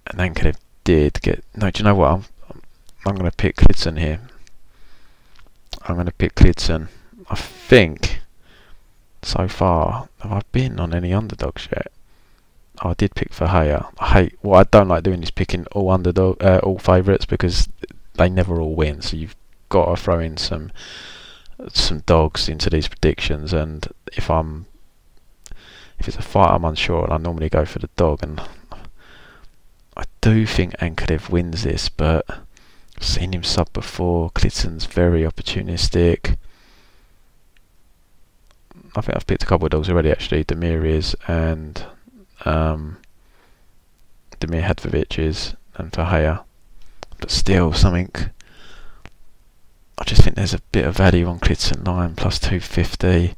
Speaker 1: And Ankalaev did get... No, do you know what? I'm going to pick Klidson here. I'm going to pick Klidson. I think so far, have I been on any underdogs yet? Oh, I did pick Verheyen. What I don't like doing is picking all all favourites, because they never all win. So you've got to throw in some dogs into these predictions. And if it's a fight I'm unsure, I normally go for the dog. And I do think Ankalaev wins this, but I've seen him sub before. Klidson's very opportunistic. I think I've picked a couple of dogs already actually. Teymur is, and Damir Hadzovic is, and Verheyen. But still, I just think there's a bit of value on Klidson line, plus 250.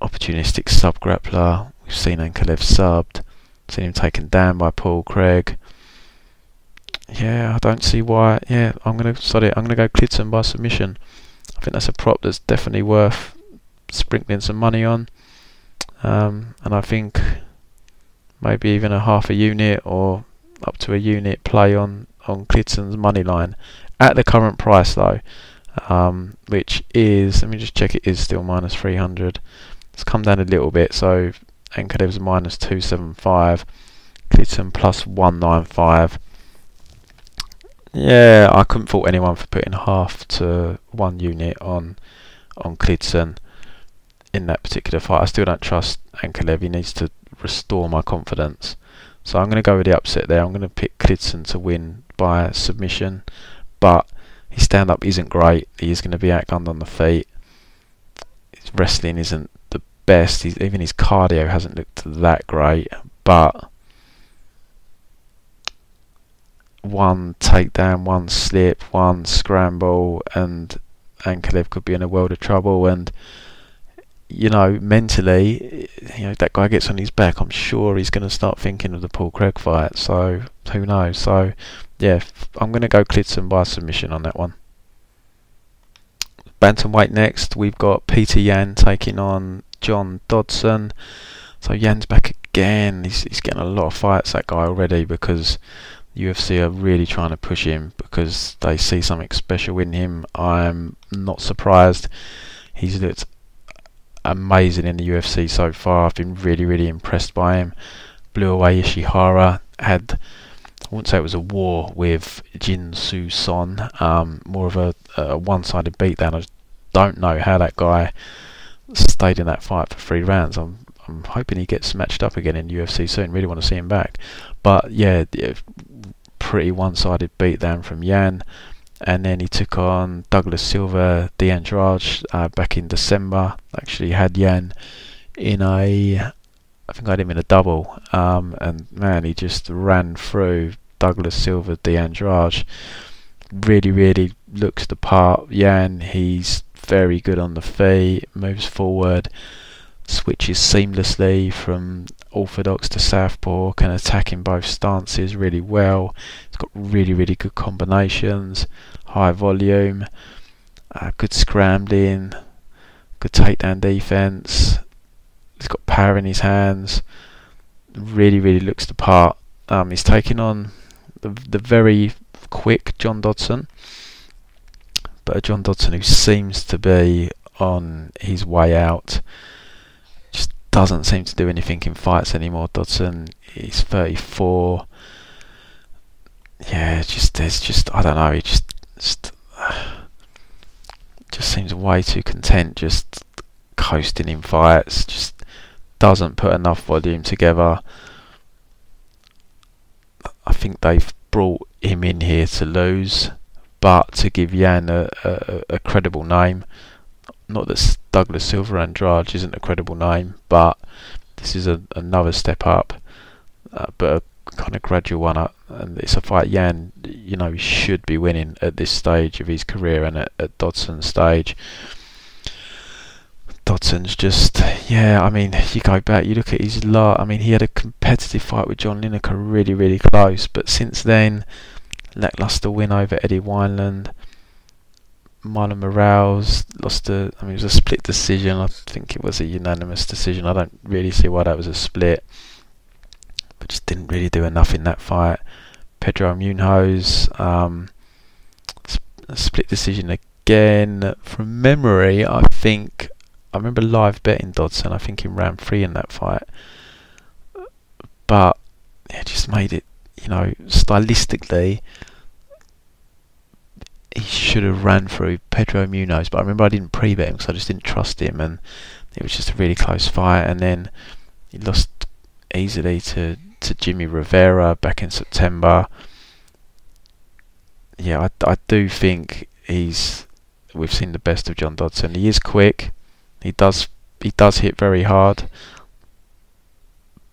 Speaker 1: Opportunistic sub grappler. We've seen Ankalaev subbed, seen him taken down by Paul Craig. yeah, I don't see why. Yeah, I'm gonna go Klidson by submission. I think that's a prop that's definitely worth sprinkling some money on. And I think maybe even a half a unit or up to a unit play on Klidson's money line at the current price though, which is, let me just check, it is still minus 300. It's come down a little bit, so Ankalaev's minus 275, Klidson plus 195. Yeah, I couldn't fault anyone for putting half to 1 unit on Klidson in that particular fight. I still don't trust Ankalaev. He needs to restore my confidence. So I'm going to go with the upset there. I'm going to pick Klidson to win by submission, but his stand-up isn't great. He is going to be outgunned on the feet. His wrestling isn't the best. Even his cardio hasn't looked that great, but one takedown, one slip, one scramble, and Ankalaev could be in a world of trouble. And you know, mentally, you know, that guy gets on his back, I'm sure he's going to start thinking of the Paul Craig fight. So who knows? So yeah, I'm going to go Klidson by submission on that one. Bantamweight next, we've got Petr Yan taking on John Dodson. So Yan's back again. He's getting a lot of fights, that guy, already, because UFC are really trying to push him because they see something special in him. I'm not surprised. He's looked amazing in the UFC so far. I've been really impressed by him. Blew away Ishihara. I wouldn't say it was a war with Jin Soo Son, more of a one-sided beatdown. I just don't know how that guy stayed in that fight for 3 rounds. I'm hoping he gets matched up again in UFC soon. Really want to see him back. But yeah, pretty one-sided beatdown from Yan. And then he took on Douglas Silva de Andrade back in December. Actually had Yan in I think I had him in a double, and man, he just ran through Douglas Silva de Andrade. Really looks the part. Yan, he's very good on the feet, moves forward, switches seamlessly from orthodox to southpaw, can attack in both stances really well. He's got really good combinations, high volume, good scrambling, good takedown defense. He's got power in his hands. Really looks the part. He's taking on the very quick John Dodson, but a John Dodson who seems to be on his way out. Just doesn't seem to do anything in fights anymore. Dodson, he's 34. Yeah, I don't know. He just seems way too content, just coasting in fights. Just doesn't put enough volume together. I think they've brought him in here to lose, but to give Yan a credible name. Not that Douglas Silva Andrade isn't a credible name, but this is another step up, but a kind of gradual one up. And it's a fight Yan, you know, he should be winning at this stage of his career, and at Dodson's stage. Dodson's just, yeah, I mean, you go back, you look at his I mean, he had a competitive fight with John Lineker, really close, but since then, lackluster win over Eddie Wineland. Marlon Morales lost I mean, it was a split decision. I think it was a unanimous decision. I don't really see why that was a split, but just didn't really do enough in that fight. Pedro Munhoz, a split decision again. From memory, I remember live betting Dodson. I think in round 3 in that fight, but it just made it, you know, stylistically he should have ran through Pedro Munhoz, but I remember I didn't pre-bet him because I just didn't trust him, and it was just a really close fight. And then he lost easily to Jimmy Rivera back in September. Yeah, I do think we've seen the best of John Dodson. He is quick. He does hit very hard,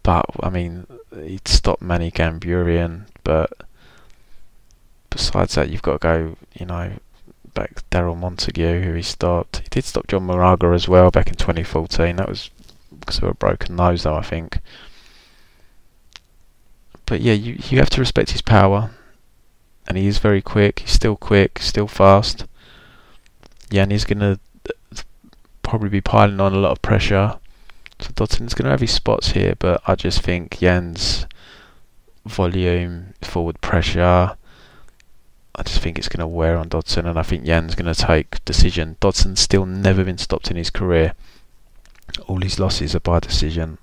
Speaker 1: but I mean, he'd stopped Manny Gamburian, but besides that, you've got to go, you know, back to Daryl Montague, who he stopped. He did stop John Moraga as well back in 2014. That was because of a broken nose, though, I think. But yeah, you have to respect his power. and he is very quick. He's still quick, still fast. Gian is going to probably be piling on a lot of pressure. So Dodson's going to have his spots here, but I just think Jan's volume, forward pressure, I just think it's going to wear on Dodson, and I think Jan's going to take decision. Dodson's still never been stopped in his career. All his losses are by decision.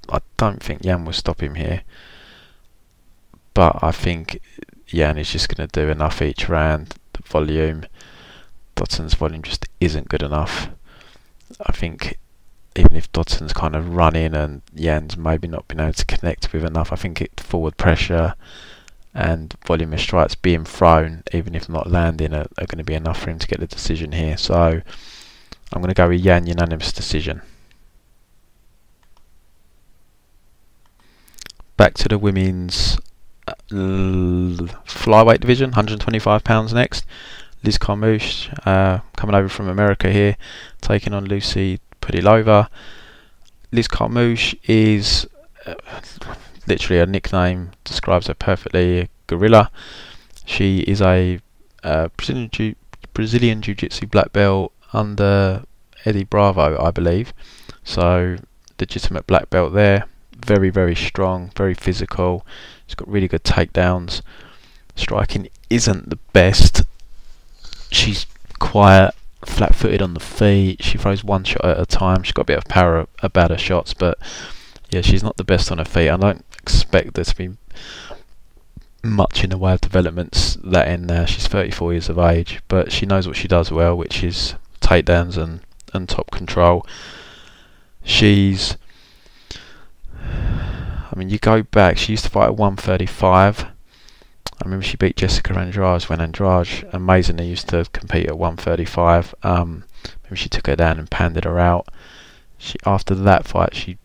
Speaker 1: I don't think Gian will stop him here, but I think Gian is just going to do enough each round. The volume, Dodson's volume just isn't good enough. I think even if Dodson's kind of running and Jan's maybe not been able to connect with enough, I think forward pressure and volume of strikes being thrown, even if not landing, are going to be enough for him to get the decision here. So I'm going to go with Gian unanimous decision. Back to the women's flyweight division, 125 pounds next. Liz Carmouche coming over from America here, taking on Lucie Pudilová. Liz Carmouche is literally a nickname, describes her perfectly, Gorilla. She is a Brazilian Jiu-Jitsu black belt under Eddie Bravo, I believe. So legitimate black belt there. Very, very strong, very physical. She's got really good takedowns. Striking isn't the best. She's quiet, flat-footed on the feet. She throws one shot at a time. She's got a bit of power about her shots, but yeah, she's not the best on her feet. I don't expect there to be much in the way of developments that in there. She's 34 years of age, but she knows what she does well, which is takedowns and top control. I mean, you go back, she used to fight at 135. I remember she beat Jessica Andrade when Andrade amazingly used to compete at 135. Maybe she took her down and panded her out. After that fight, she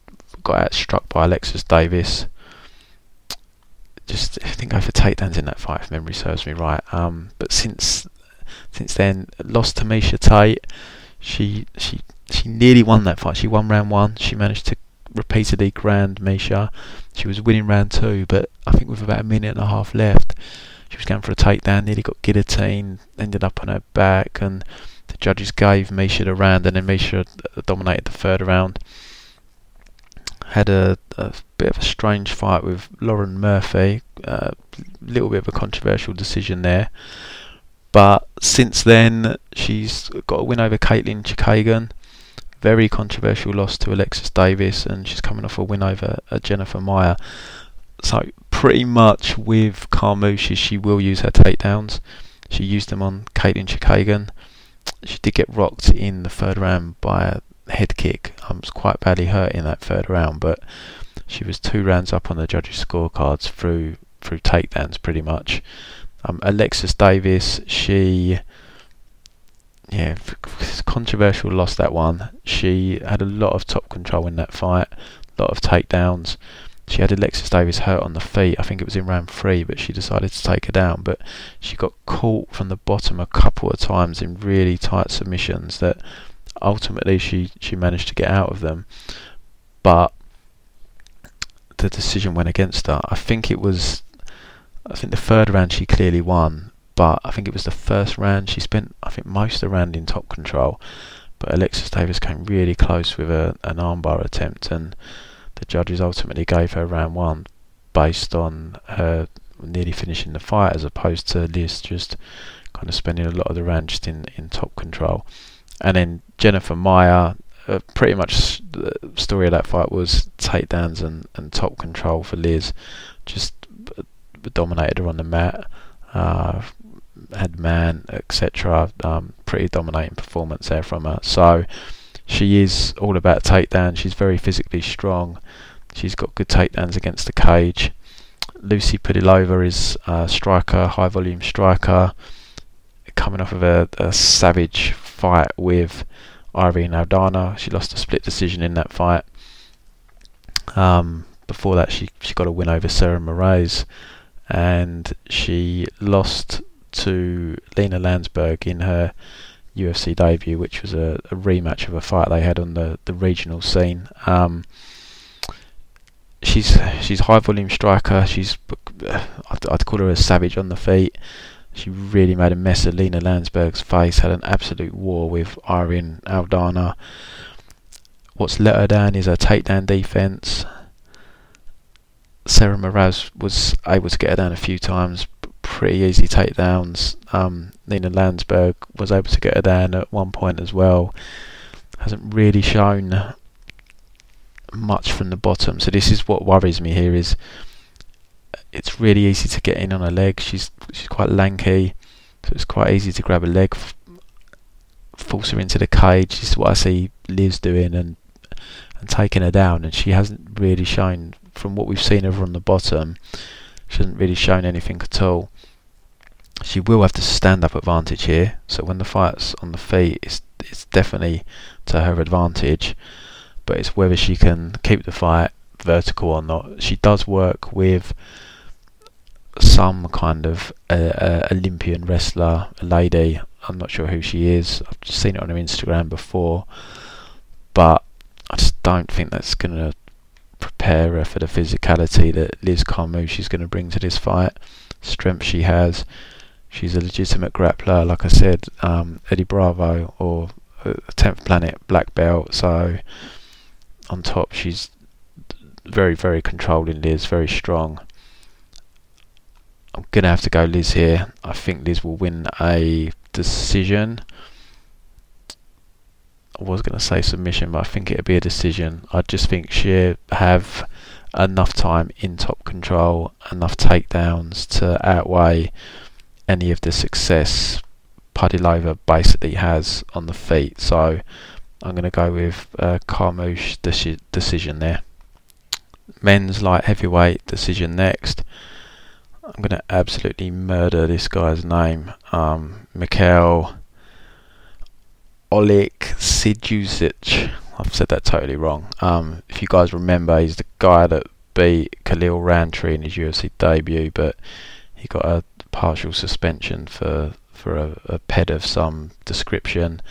Speaker 1: got outstruck by Alexis Davis. Just, I think, go for takedowns in that fight, if memory serves me right. But since then, lost to Michał Tate. She nearly won that fight. She won round 1. She managed to repeatedly ground Michał. She was winning round 2, but I think with about a minute and a half left, she was going for a takedown, nearly got guillotined, ended up on her back, and the judges gave Michał the round, and then Michał dominated the third round. Had a bit of a strange fight with Lauren Murphy, a little bit of a controversial decision there, but since then she's got a win over Katlyn Chookagian. Very controversial loss to Alexis Davis, and she's coming off a win over Jennifer Maia. So pretty much with Carmouche, she will use her takedowns. She used them on Katlyn Chookagian. She did get rocked in the third round by a head kick. Was quite badly hurt in that third round, but she was 2 rounds up on the judges' scorecards through takedowns pretty much. Alexis Davis, controversial loss that one. She had a lot of top control in that fight, a lot of takedowns. She had Alexis Davis hurt on the feet. I think it was in round 3, but she decided to take her down. But she got caught from the bottom a couple of times in really tight submissions that ultimately she managed to get out of them. But the decision went against her. I think the third round she clearly won. But I think it was the first round she spent, I think, most of the round in top control. But Alexis Davis came really close with an armbar attempt, and the judges ultimately gave her round 1 based on her nearly finishing the fight, as opposed to Liz just kind of spending a lot of the round just in top control. And then Jennifer Maia, pretty much the story of that fight was takedowns and top control for Liz. Just dominated her on the mat. Had man, etc. Pretty dominating performance there from her. So she is all about takedowns. She's very physically strong. She's got good takedowns against the cage. Lucie Pudilová is a striker, high volume striker, coming off of a savage fight with Irene Aldana. She lost a split decision in that fight. Before that, she got a win over Sarah Moraes, and she lost to Lena Landsberg in her UFC debut, which was a rematch of a fight they had on the regional scene. She's high volume striker. I'd call her a savage on the feet. She really made a mess of Lina Landsberg's face, had an absolute war with Irene Aldana. What's let her down is her takedown defence. Sarah Moraz was able to get her down a few times, pretty easy takedowns. Lina Landsberg was able to get her down at one point as well. Hasn't really shown much from the bottom, so this is what worries me here. Is it's really easy to get in on her leg. She's quite lanky, so it's quite easy to grab a leg, force her into the cage. This is what I see Liz doing and taking her down, and she hasn't really shown, from what we've seen of her on the bottom, she hasn't really shown anything at all. She will have the stand-up advantage here, so when the fight's on the feet, it's definitely to her advantage, but it's whether she can keep the fight vertical or not. She does work with some kind of Olympian wrestler, a lady. I'm not sure who she is. I've just seen it on her Instagram before, but I just don't think that's going to prepare her for the physicality that Liz Carmouche is going to bring to this fight. Strength she has. She's a legitimate grappler, like I said, Eddie Bravo or 10th Planet black belt. So on top, she's very, very controlling. Liz, very strong. I'm gonna have to go Liz here. I think Liz will win a decision. I was going to say submission, but I think it'll be a decision. I just think she'll have enough time in top control, enough takedowns to outweigh any of the success Pudilová basically has on the feet. So I'm going to go with Carmouche decision there. Men's light heavyweight decision next. I'm going to absolutely murder this guy's name. Michał Oleksiejczuk. I've said that totally wrong. If you guys remember, he's the guy that beat Khalil Rountree in his UFC debut, but he got a partial suspension for a ped of some description.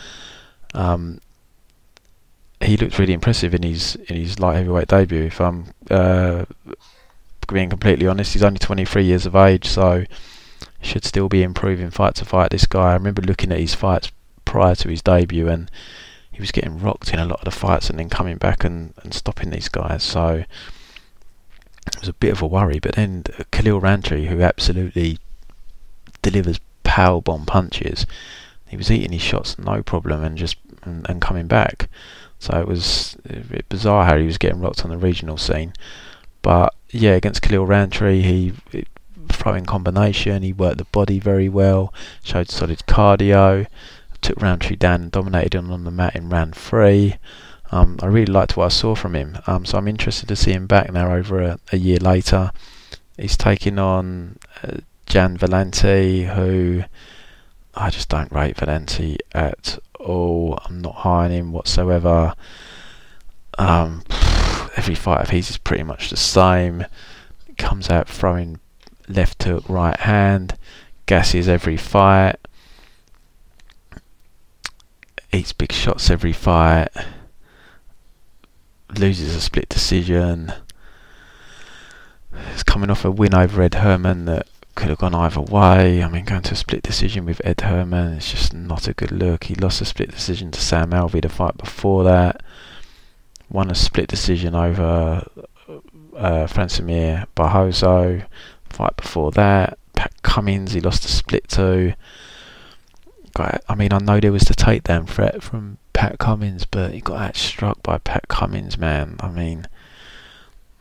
Speaker 1: He looked really impressive in his light heavyweight debut. If I'm being completely honest, he's only 23 years of age, so should still be improving fight to fight. This guy, I remember looking at his fights prior to his debut, and he was getting rocked in a lot of the fights and then coming back and stopping these guys, so it was a bit of a worry. But then Khalil Rountree, who absolutely delivers power bomb punches, he was eating his shots no problem and coming back. So it was a bit bizarre how he was getting rocked on the regional scene. But yeah, against Khalil Rountree, he throwing combination, he worked the body very well, showed solid cardio, took Rountree down and dominated him on the mat in round 3. I really liked what I saw from him, so I'm interested to see him back now over a year later. He's taking on Gian Villante, who I just don't rate Villante at all. I'm not high on him whatsoever. Every fight of his is pretty much the same. Comes out throwing left hook, right hand, gasses every fight, eats big shots every fight, loses a split decision. He's coming off a win over Ed Herman that could have gone either way. I mean, going to a split decision with Ed Herman is just not a good look. He lost a split decision to Sam Alvey the fight before that. Won a split decision over Francimir Barroso fight before that. Pat Cummins, he lost a split to. I mean, I know there was the takedown threat from Pat Cummins, but he got outstruck by Pat Cummins, man. I mean,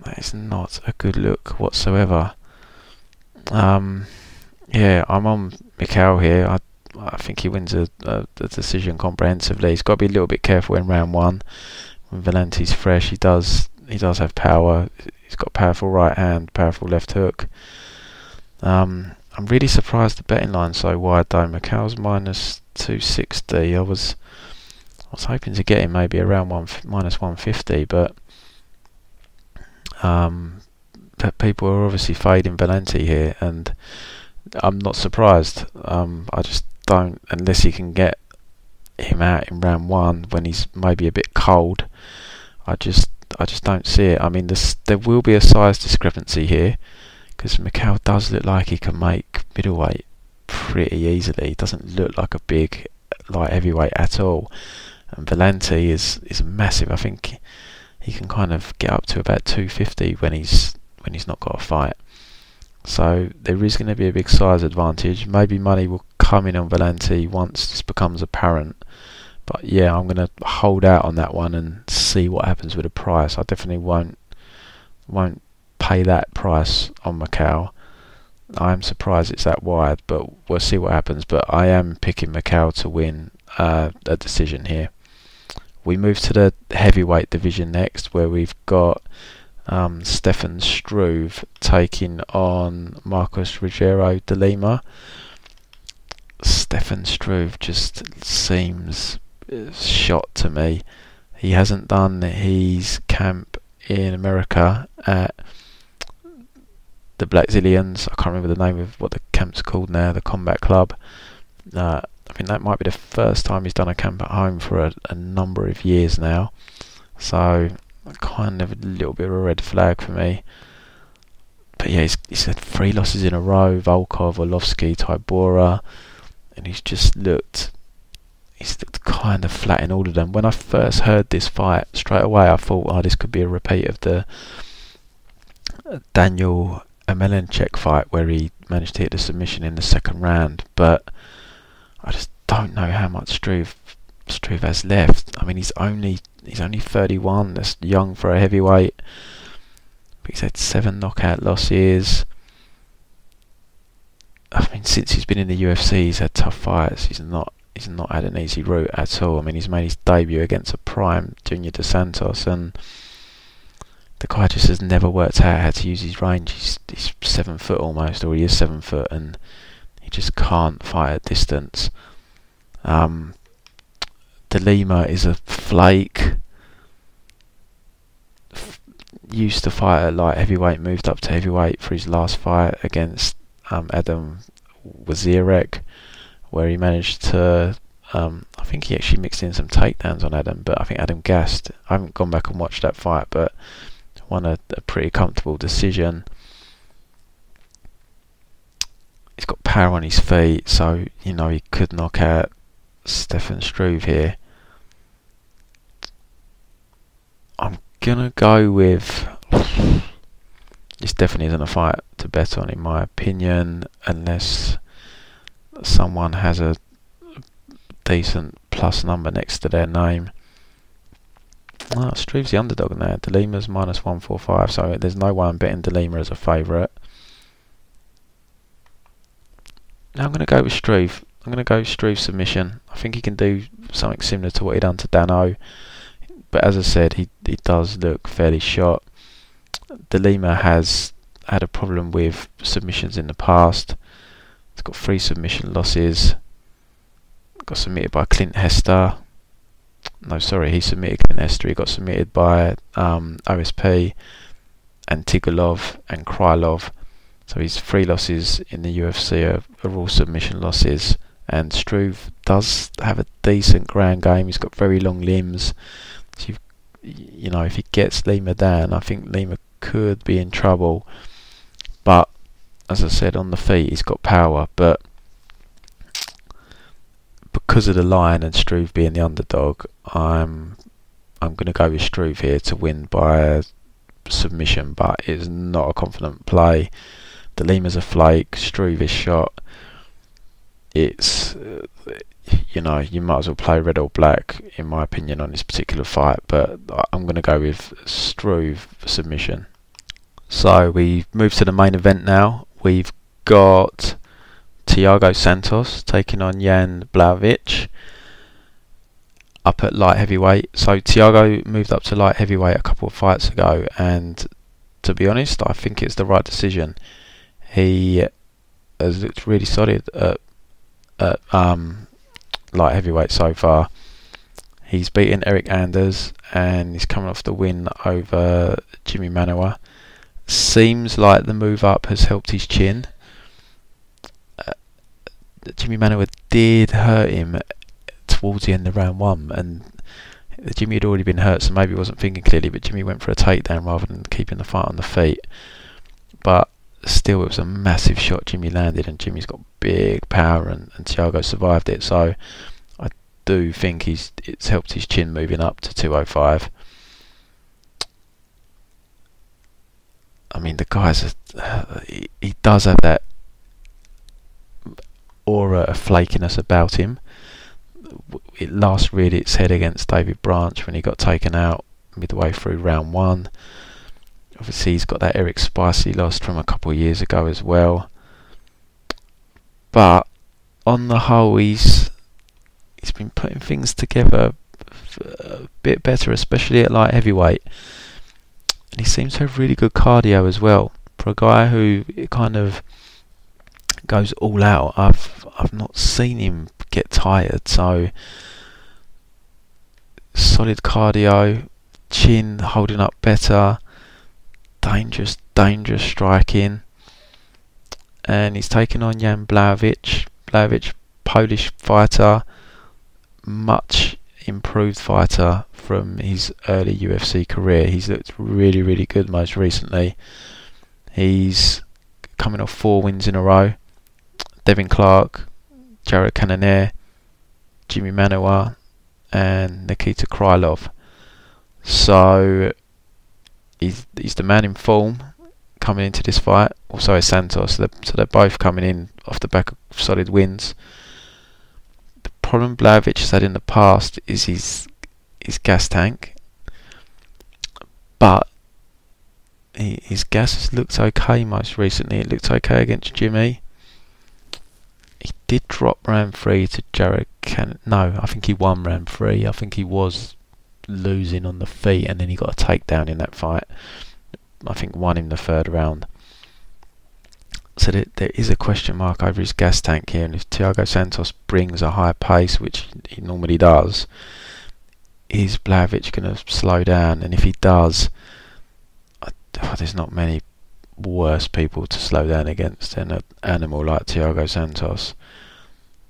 Speaker 1: that is not a good look whatsoever. Yeah, I'm on Michał here. I think he wins a decision comprehensively. He's got to be a little bit careful in round 1. When Villante's fresh, he does have power. He's got powerful right hand, powerful left hook. I'm really surprised the betting line's so wide though. Michał's minus 260. I was hoping to get him maybe around minus 150, but people are obviously fading Villante here, and I'm not surprised. I just don't, unless he can get him out in round 1 when he's maybe a bit cold. I just don't see it. I mean, there will be a size discrepancy here. because Michał does look like he can make middleweight pretty easily. He doesn't look like a big light heavyweight at all. And Villante is massive. I think he can kind of get up to about 250 when he's not got a fight. So there is going to be a big size advantage. Maybe money will come in on Villante once this becomes apparent. But yeah, I'm going to hold out on that one and see what happens with the price. I definitely won't pay that price on Michał. I am surprised it's that wide, but we'll see what happens. But I am picking Michał to win a decision here. We move to the heavyweight division next, where we've got Stefan Struve taking on Rogério de Lima. Stefan Struve just seems shot to me. He hasn't done his camp in America at the Blachowicz. I can't remember the name of what the camp's called now, the Combat Club. I think that might be the first time he's done a camp at home for a number of years now. So kind of a little bit of a red flag for me. But yeah, he's had 3 losses in a row: Volkov, Orlovsky, Tybura, and he's looked kind of flat in all of them. When I first heard this fight, straight away I thought, oh, this could be a repeat of the Daniel Emelianenko fight where he managed to hit the submission in the second round. But I just don't know how much Struve has left. I mean, he's only 31. That's young for a heavyweight. But he's had 7 knockout losses. I mean, since he's been in the UFC, he's had tough fights. He's not had an easy route at all. I mean, he's made his debut against a prime Junior Dos Santos, and the guy just has never worked out how to use his range. He's 7 foot almost, or he is 7 foot, and he just can't fight at distance. De Lima is a flake. Used to fight at light heavyweight, moved up to heavyweight for his last fight against Adam Wazirek, where he managed to, I think he actually mixed in some takedowns on Adam, but I think Adam gassed. I haven't gone back and watched that fight, but won a pretty comfortable decision. He's got power on his feet, so you know he could knock out Stefan Struve here. I'm gonna go with, this definitely isn't a fight to bet on in my opinion, unless someone has a decent plus number next to their name. Struve's the underdog now. De Lima's -145, so there's no way I'm betting De Lima as a favourite. Now I'm going to go with Struve. I'm going to go Struve submission. I think he can do something similar to what he done to Dano, but as I said, he does look fairly shot. De Lima has had a problem with submissions in the past. He's got 3 submission losses. Got submitted by Clint Hester. No, sorry, he submitted Clint Hester. He got submitted by OSP and Tigulov and Krylov. So his 3 losses in the UFC are all submission losses. And Struve does have a decent ground game. He's got very long limbs. So you know, if he gets Lima down, I think Lima could be in trouble. But as I said, on the feet he's got power. But because of the line and Struve being the underdog, I'm going to go with Struve here to win by a submission, but it's not a confident play. De Lima's a flake, Struve is shot. It's you know, you might as well play red or black in my opinion on this particular fight, but I'm going to go with Struve submission. So we move to the main event now. We've got Thiago Santos taking on Gian Błachowicz up at light heavyweight. So Thiago moved up to light heavyweight a couple of fights ago, and to be honest, I think it's the right decision. He has looked really solid at light heavyweight so far. He's beaten Eric Anders and he's coming off the win over Jimmy Manuwa. Seems like the move up has helped his chin. Jimmy Manuwa did hurt him towards the end of round 1, and Jimmy had already been hurt, so maybe he wasn't thinking clearly, but Jimmy went for a takedown rather than keeping the fight on the feet. But still it was a massive shot Jimmy landed, and Jimmy's got big power, and Thiago survived it. So I do think it's helped his chin moving up to 205. I mean, the guy's he does have that aura of flakiness about him. It last reared its head against David Branch when he got taken out midway through round 1. Obviously he's got that Eric Spice he lost from a couple of years ago as well. But on the whole, he's been putting things together a bit better, especially at light heavyweight. And he seems to have really good cardio as well. For a guy who kind of goes all out, I've not seen him get tired. So solid cardio, chin holding up better, dangerous striking. And he's taken on Jan Blachowicz. Blachowicz, Polish fighter, much improved fighter from his early UFC career. He's looked really good most recently. He's coming off 4 wins in a row. Devin Clark, Jared Cannonier, Jimmy Manuwa and Nikita Krylov. So he's the man in form coming into this fight. Also is Santos. So they're both coming in off the back of solid wins. The problem Blachowicz has had in the past is his gas tank, but his gas has looked okay most recently. It looked okay against Jimmy. He did drop round 3 to Jared No, I think he won round 3. I think he was losing on the feet, and then he got a takedown in that fight. I think won him the 3rd round. So there is a question mark over his gas tank here, and if Thiago Santos brings a high pace, which he normally does, is Blachowicz going to slow down? And if he does, there's not many worse people to slow down against than an animal like Thiago Santos.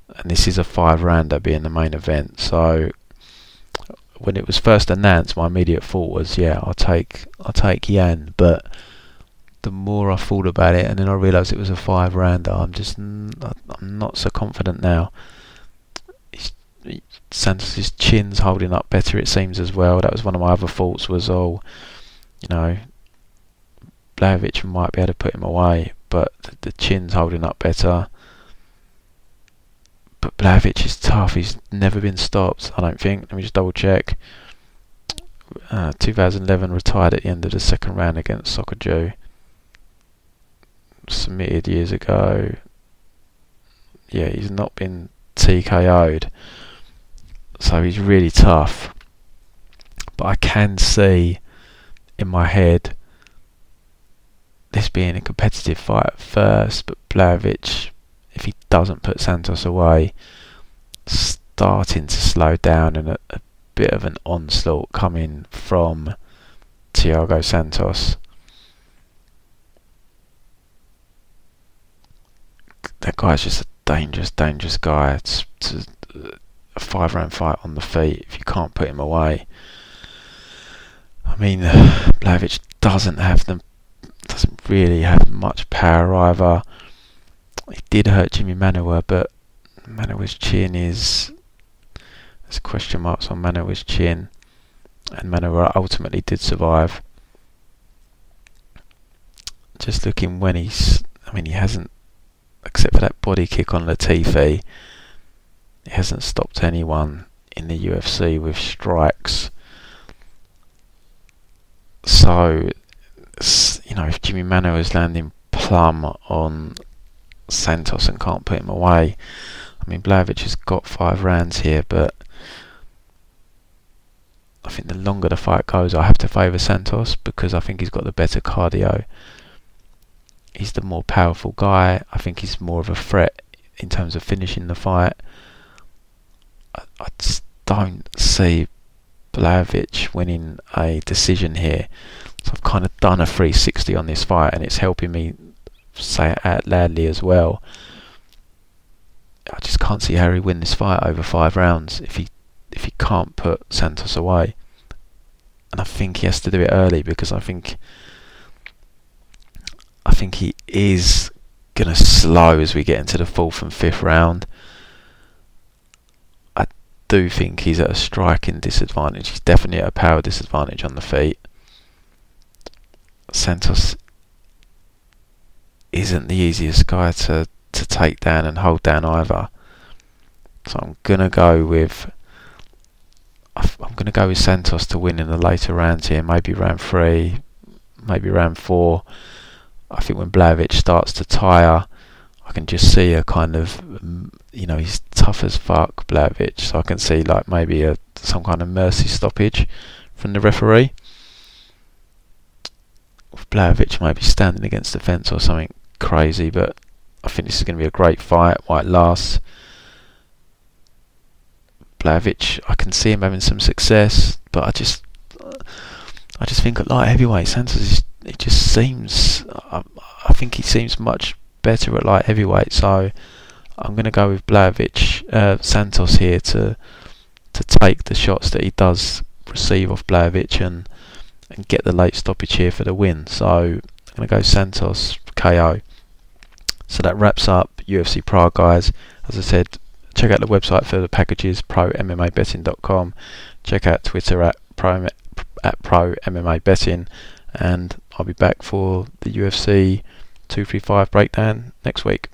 Speaker 1: And this is a 5-rounder being the main event. So when it was first announced, my immediate thought was, yeah, I'll take Gian. But the more I thought about it, and then I realised it was a 5-rounder, I'm not so confident now. Santos' chin's holding up better, it seems, as well. That was one of my other thoughts, was, oh, you know, Blachowicz might be able to put him away, but the chin's holding up better. But Blachowicz is tough. He's never been stopped, I don't think. Let me just double check. 2011, retired at the end of the 2nd round against Soccer Jew. Submitted years ago. Yeah, he's not been TKO'd. So he's really tough. But I can see in my head this being a competitive fight at first, but Blachowicz, if he doesn't put Santos away, starting to slow down, and a bit of an onslaught coming from Thiago Santos. That guy's just a dangerous guy. It's a 5-round fight on the feet if you can't put him away. I mean, Blachowicz doesn't really have much power either. He did hurt Jimmy Manuwa, but Manuwa's chin there's question marks on Manuwa's chin, and Manuwa ultimately did survive. Just looking when he hasn't, except for that body kick on Latifi, he hasn't stopped anyone in the UFC with strikes. So, you know, if Jimmy Manuwa is landing plumb on Santos and can't put him away, I mean, Blachowicz has got 5 rounds here, but I think the longer the fight goes, I have to favour Santos, because I think he's got the better cardio. He's the more powerful guy. I think he's more of a threat in terms of finishing the fight. I just don't see Blachowicz winning a decision here. So I've kind of done a 360 on this fight, and it's helping me say it out loudly as well. I just can't see how he win this fight over 5 rounds if he can't put Santos away. And I think he has to do it early, because I think think he is going to slow as we get into the 4th and 5th round. I do think he's at a striking disadvantage. He's definitely at a power disadvantage on the feet. Santos isn't the easiest guy to take down and hold down either. So I'm gonna go with Santos to win in the later rounds here. Maybe round 3, maybe round 4. I think when Blachowicz starts to tire, I can just see a kind of, he's tough as fuck, Blachowicz. So I can see like maybe some kind of mercy stoppage from the referee. With Blachowicz maybe standing against the fence or something crazy, but I think this is going to be a great fight while it lasts. Blachowicz, I can see him having some success, but I just think at light heavyweight, Santos it just seems, I think he seems much better at light heavyweight. So I'm going to go with Blachowicz, Santos here to take the shots that he does receive off Blachowicz and get the late stoppage here for the win. So I'm going to go Santos KO. So that wraps up UFC Prague, guys. As I said, check out the website for the packages, prommmabetting.com. Check out Twitter at pro MMA betting, and I'll be back for the UFC 235 breakdown next week.